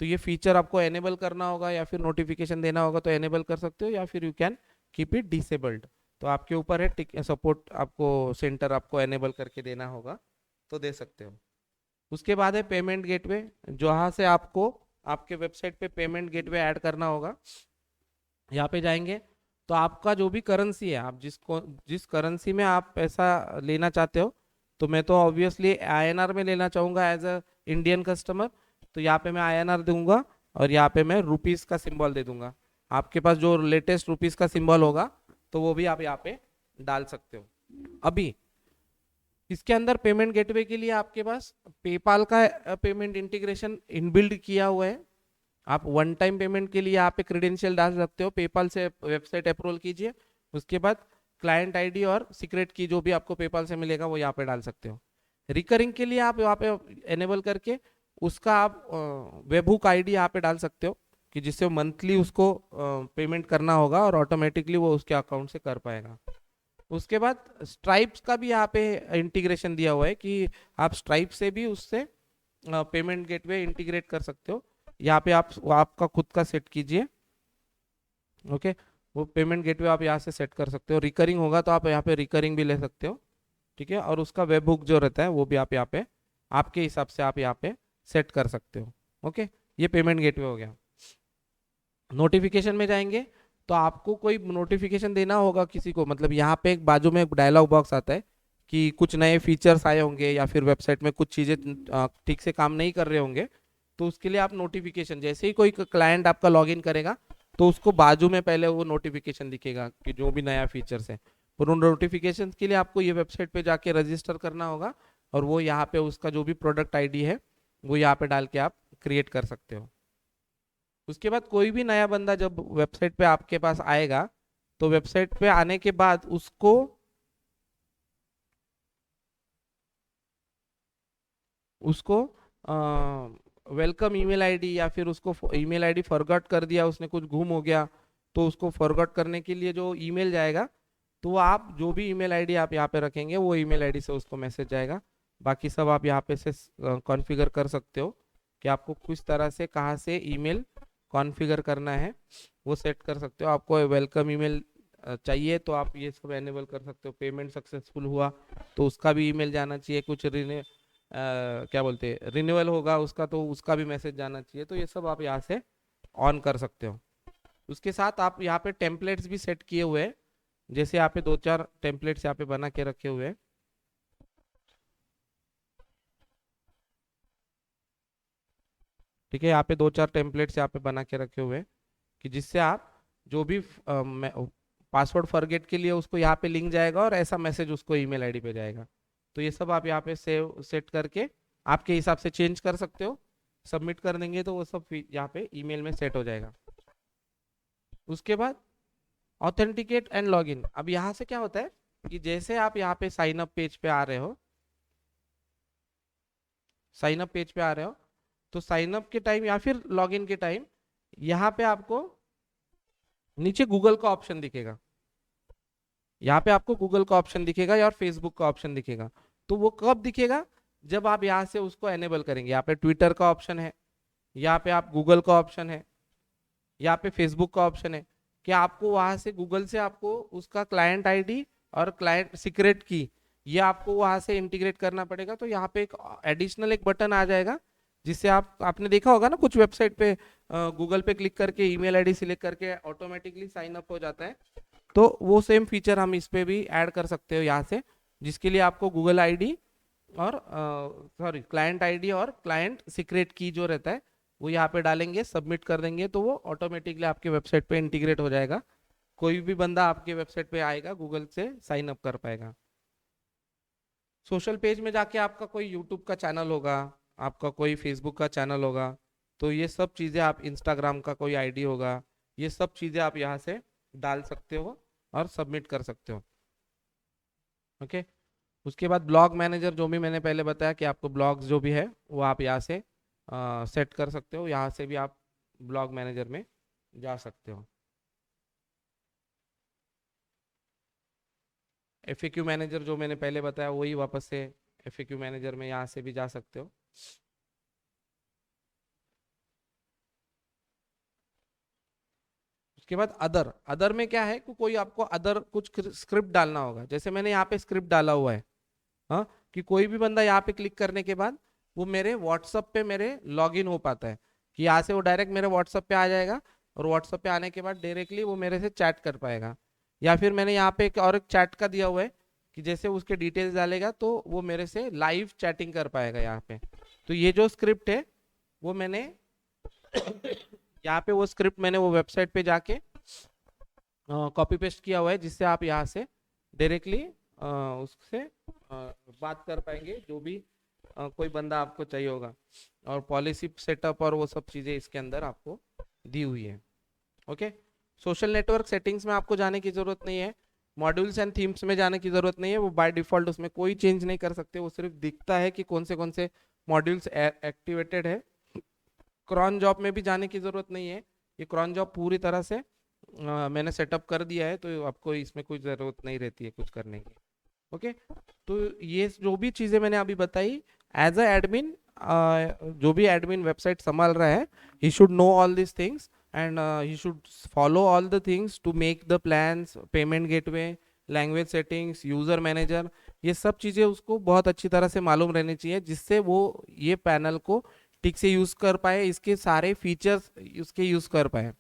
तो ये फीचर आपको एनेबल करना होगा या फिर नोटिफिकेशन देना होगा तो एनेबल कर सकते हो, या फिर you can keep it disabled, तो आपके ऊपर है। सपोर्ट आपको सेंटर आपको एनेबल करके देना होगा तो दे सकते हो। उसके बाद है पेमेंट गेटवे, जहाँ से आपको आपके वेबसाइट पे पेमेंट गेटवे ऐड करना होगा। यहाँ पे जाएंगे तो आपका जो भी करेंसी है, आप जिस करेंसी में आप पैसा लेना चाहते हो, तो मैं तो ऑब्वियसली INR में लेना चाहूँगा एज अ इंडियन कस्टमर, तो यहाँ पे मैं INR दूंगा और यहाँ पे मैं रुपीस का सिंबल दे दूंगा। आपके पास जो लेटेस्ट रुपीस का सिंबल होगा तो वो भी आप यहाँ पे डाल सकते हो। अभी इसके अंदर पेमेंट गेटवे के लिए आपके पास पेपाल का पेमेंट इंटीग्रेशन इनबिल्ड किया हुआ है। आप वन टाइम पेमेंट के लिए यहाँ पे क्रेडेंशियल डाल सकते हो, पेपाल से वेबसाइट अप्रूवल कीजिए, उसके बाद क्लाइंट ID और सीक्रेट की जो भी आपको पेपाल से मिलेगा वो यहाँ पे डाल सकते हो। रिकरिंग के लिए आप यहाँ पे एनेबल करके उसका आप वेबहुक ID यहाँ पे डाल सकते हो, कि जिससे मंथली उसको पेमेंट करना होगा और ऑटोमेटिकली वो उसके अकाउंट से कर पाएगा। उसके बाद स्ट्राइप्स का भी यहाँ पे इंटीग्रेशन दिया हुआ है कि आप स्ट्राइप से भी उससे पेमेंट गेटवे इंटीग्रेट कर सकते हो। यहाँ पे आप आपका खुद का सेट कीजिए, ओके। वो पेमेंट गेटवे आप यहाँ से सेट कर सकते हो। रिकरिंग होगा तो आप यहाँ पे रिकरिंग भी ले सकते हो, ठीक है। और उसका वेब हुक जो रहता है वो भी आप यहाँ पे आपके हिसाब से आप यहाँ पे सेट कर सकते हो, ओके। ये पेमेंट गेटवे हो गया। नोटिफिकेशन में जाएंगे तो आपको कोई नोटिफिकेशन देना होगा किसी को, मतलब यहाँ पे एक बाजू में एक डायलॉग बॉक्स आता है कि कुछ नए फीचर्स आए होंगे या फिर वेबसाइट में कुछ चीज़ें ठीक से काम नहीं कर रहे होंगे, तो उसके लिए आप नोटिफिकेशन, जैसे ही कोई क्लाइंट आपका लॉगिन करेगा तो उसको बाजू में पहले वो नोटिफिकेशन दिखेगा कि जो भी नया फीचर्स है। और उन नोटिफिकेशन के लिए आपको ये वेबसाइट पे जाके रजिस्टर करना होगा, और वो यहाँ पे उसका जो भी प्रोडक्ट ID है वो यहाँ पे डाल के आप क्रिएट कर सकते हो। उसके बाद कोई भी नया बंदा जब वेबसाइट पे आपके पास आएगा तो वेबसाइट पे आने के बाद उसको वेलकम ईमेल आईडी, या फिर उसको ईमेल आईडी फॉरगॉट कर दिया, उसने कुछ गुम हो गया, तो उसको फॉरगॉट करने के लिए जो ईमेल जाएगा, तो आप जो भी ईमेल आईडी आप यहाँ पे रखेंगे वो ईमेल आईडी से उसको मैसेज जाएगा। बाकी सब आप यहाँ पे से कॉन्फ़िगर कर सकते हो कि आपको किस तरह से कहाँ से ईमेल कॉन्फ़िगर करना है, वो सेट कर सकते हो। आपको वेलकम ईमेल चाहिए तो आप ये सब एनेबल कर सकते हो। पेमेंट सक्सेसफुल हुआ तो उसका भी ईमेल जाना चाहिए। कुछ क्या बोलते हैं, रिन्यूअल होगा उसका तो उसका भी मैसेज जाना चाहिए। तो ये सब आप यहाँ से ऑन कर सकते हो। उसके साथ आप यहाँ पे टेम्पलेट्स भी सेट किए हुए हैं। जैसे यहाँ पे 2-4 टेम्पलेट्स यहाँ पे बना के रखे हुए हैं। ठीक है, यहाँ पे 2-4 टेम्पलेट्स यहाँ पे बना के रखे हुए हैं कि जिससे आप जो भी पासवर्ड फॉरगेट के लिए उसको यहाँ पे लिंक जाएगा और ऐसा मैसेज उसको ईमेल आईडी पे जाएगा। तो ये सब आप यहाँ पे सेव सेट करके आपके हिसाब से चेंज कर सकते हो। सबमिट कर देंगे तो वो सब यहाँ पे ईमेल में सेट हो जाएगा। उसके बाद ऑथेंटिकेट एंड लॉगिन। अब यहाँ से क्या होता है कि जैसे आप यहाँ पे साइन अप पेज पे आ रहे हो, साइन अप पेज पे आ रहे हो, तो साइन अप के टाइम या फिर लॉगिन के टाइम यहाँ पे आपको नीचे गूगल का ऑप्शन दिखेगा। यहाँ पे आपको गूगल का ऑप्शन दिखेगा या फेसबुक का ऑप्शन दिखेगा। तो वो कब दिखेगा? जब आप यहाँ से उसको एनेबल करेंगे। यहाँ पे ट्विटर का ऑप्शन है, यहाँ पे आप गूगल का ऑप्शन है, यहाँ पे फेसबुक का ऑप्शन है कि आपको वहां से गूगल से आपको उसका क्लाइंट आईडी और क्लाइंट सीक्रेट की ये आपको वहां से इंटीग्रेट करना पड़ेगा। तो यहाँ पे एक एडिशनल एक बटन आ जाएगा जिससे आपने देखा होगा ना, कुछ वेबसाइट पे गूगल पे क्लिक करके ईमेल आईडी सिलेक्ट करके ऑटोमेटिकली साइन अप हो जाता है। तो वो सेम फीचर हम इस पे भी ऐड कर सकते हो यहाँ से, जिसके लिए आपको गूगल आईडी और सॉरी क्लाइंट आईडी और क्लाइंट सीक्रेट की जो रहता है वो यहाँ पे डालेंगे, सबमिट कर देंगे तो वो ऑटोमेटिकली आपके वेबसाइट पे इंटीग्रेट हो जाएगा। कोई भी बंदा आपके वेबसाइट पे आएगा गूगल से साइन अप कर पाएगा। सोशल पेज में जाके आपका कोई यूट्यूब का चैनल होगा, आपका कोई फेसबुक का चैनल होगा, तो ये सब चीज़ें आप, इंस्टाग्राम का कोई आईडी होगा, ये सब चीज़ें आप यहाँ से डाल सकते हो और सबमिट कर सकते हो। ओके। उसके बाद ब्लॉग मैनेजर, जो भी मैंने पहले बताया कि आपको ब्लॉग्स जो भी है वो आप यहाँ से सेट कर सकते हो। यहाँ से भी आप ब्लॉग मैनेजर में जा सकते हो। एफएक्यू मैनेजर जो मैंने पहले बताया वही वापस से एफएक्यू मैनेजर में यहाँ से भी जा सकते हो। उसके बाद अदर, अदर में क्या है कि कोई आपको अदर कुछ स्क्रिप्ट डालना होगा। जैसे मैंने यहाँ पे स्क्रिप्ट डाला हुआ है, हाँ, कि कोई भी बंदा यहाँ पे क्लिक करने के बाद वो मेरे व्हाट्सअप पे मेरे लॉगिन हो पाता है, कि यहाँ से वो डायरेक्ट मेरे व्हाट्सअप पे आ जाएगा और व्हाट्सअप पे आने के बाद डायरेक्टली वो मेरे से चैट कर पाएगा। या फिर मैंने यहाँ पे एक और एक चैट का दिया हुआ है कि जैसे उसके डिटेल्स डालेगा तो वो मेरे से लाइव चैटिंग कर पाएगा यहाँ पे। तो ये जो स्क्रिप्ट है वो मैंने यहाँ पे वो स्क्रिप्ट मैंने वो वेबसाइट पे जाके कॉपी पेस्ट किया हुआ है, जिससे आप यहाँ से डायरेक्टली उससे बात कर पाएंगे जो भी कोई बंदा आपको चाहिए होगा। और पॉलिसी सेटअप और वो सब चीज़ें इसके अंदर आपको दी हुई है। ओके। सोशल नेटवर्क सेटिंग्स में आपको जाने की ज़रूरत नहीं है। मॉड्यूल्स एंड थीम्स में जाने की ज़रूरत नहीं है। वो बाय डिफ़ॉल्ट उसमें कोई चेंज नहीं कर सकते। वो सिर्फ दिखता है कि कौन से मॉड्यूल्स एक्टिवेटेड है। क्रॉन जॉब में भी जाने की ज़रूरत नहीं है। ये क्रॉन जॉब पूरी तरह से मैंने सेटअप कर दिया है, तो आपको इसमें कोई ज़रूरत नहीं रहती है कुछ करने की। ओके। तो ये जो भी चीज़ें मैंने अभी बताई, एज अ एडमिन, जो भी एडमिन वेबसाइट संभाल रहा है, he should know all this things and he should follow all the things to make the plans, payment gateway, language settings, user manager, ये सब चीज़ें उसको बहुत अच्छी तरह से मालूम रहनी चाहिए, जिससे वो ये पैनल को ठीक से यूज़ कर पाए, इसके सारे फीचर्स उसके यूज़ कर पाए।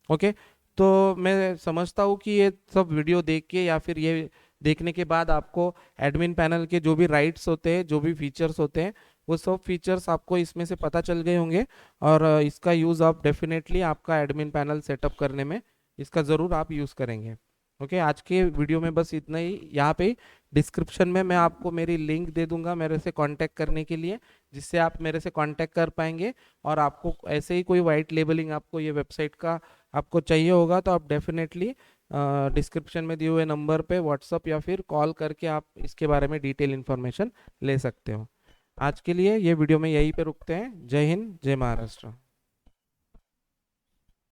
ओके। तो मैं समझता हूँ कि ये सब वीडियो देख के या फिर ये देखने के बाद आपको एडमिन पैनल के जो भी राइट्स होते हैं, जो भी फीचर्स होते हैं, वो सब फीचर्स आपको इसमें से पता चल गए होंगे। और इसका यूज़ आप डेफिनेटली आपका एडमिन पैनल सेटअप करने में इसका ज़रूर आप यूज़ करेंगे। ओके। आज के वीडियो में बस इतना ही। यहाँ पे डिस्क्रिप्शन में मैं आपको मेरी लिंक दे दूंगा मेरे से कांटेक्ट करने के लिए, जिससे आप मेरे से कांटेक्ट कर पाएंगे। और आपको ऐसे ही कोई वाइट लेबलिंग आपको ये वेबसाइट का आपको चाहिए होगा तो आप डेफिनेटली डिस्क्रिप्शन में दिए हुए नंबर पे व्हाट्सअप या फिर कॉल करके आप इसके बारे में डिटेल इन्फॉर्मेशन ले सकते हो। आज के लिए ये वीडियो में यहीं पे रुकते हैं। जय हिंद, जय महाराष्ट्र।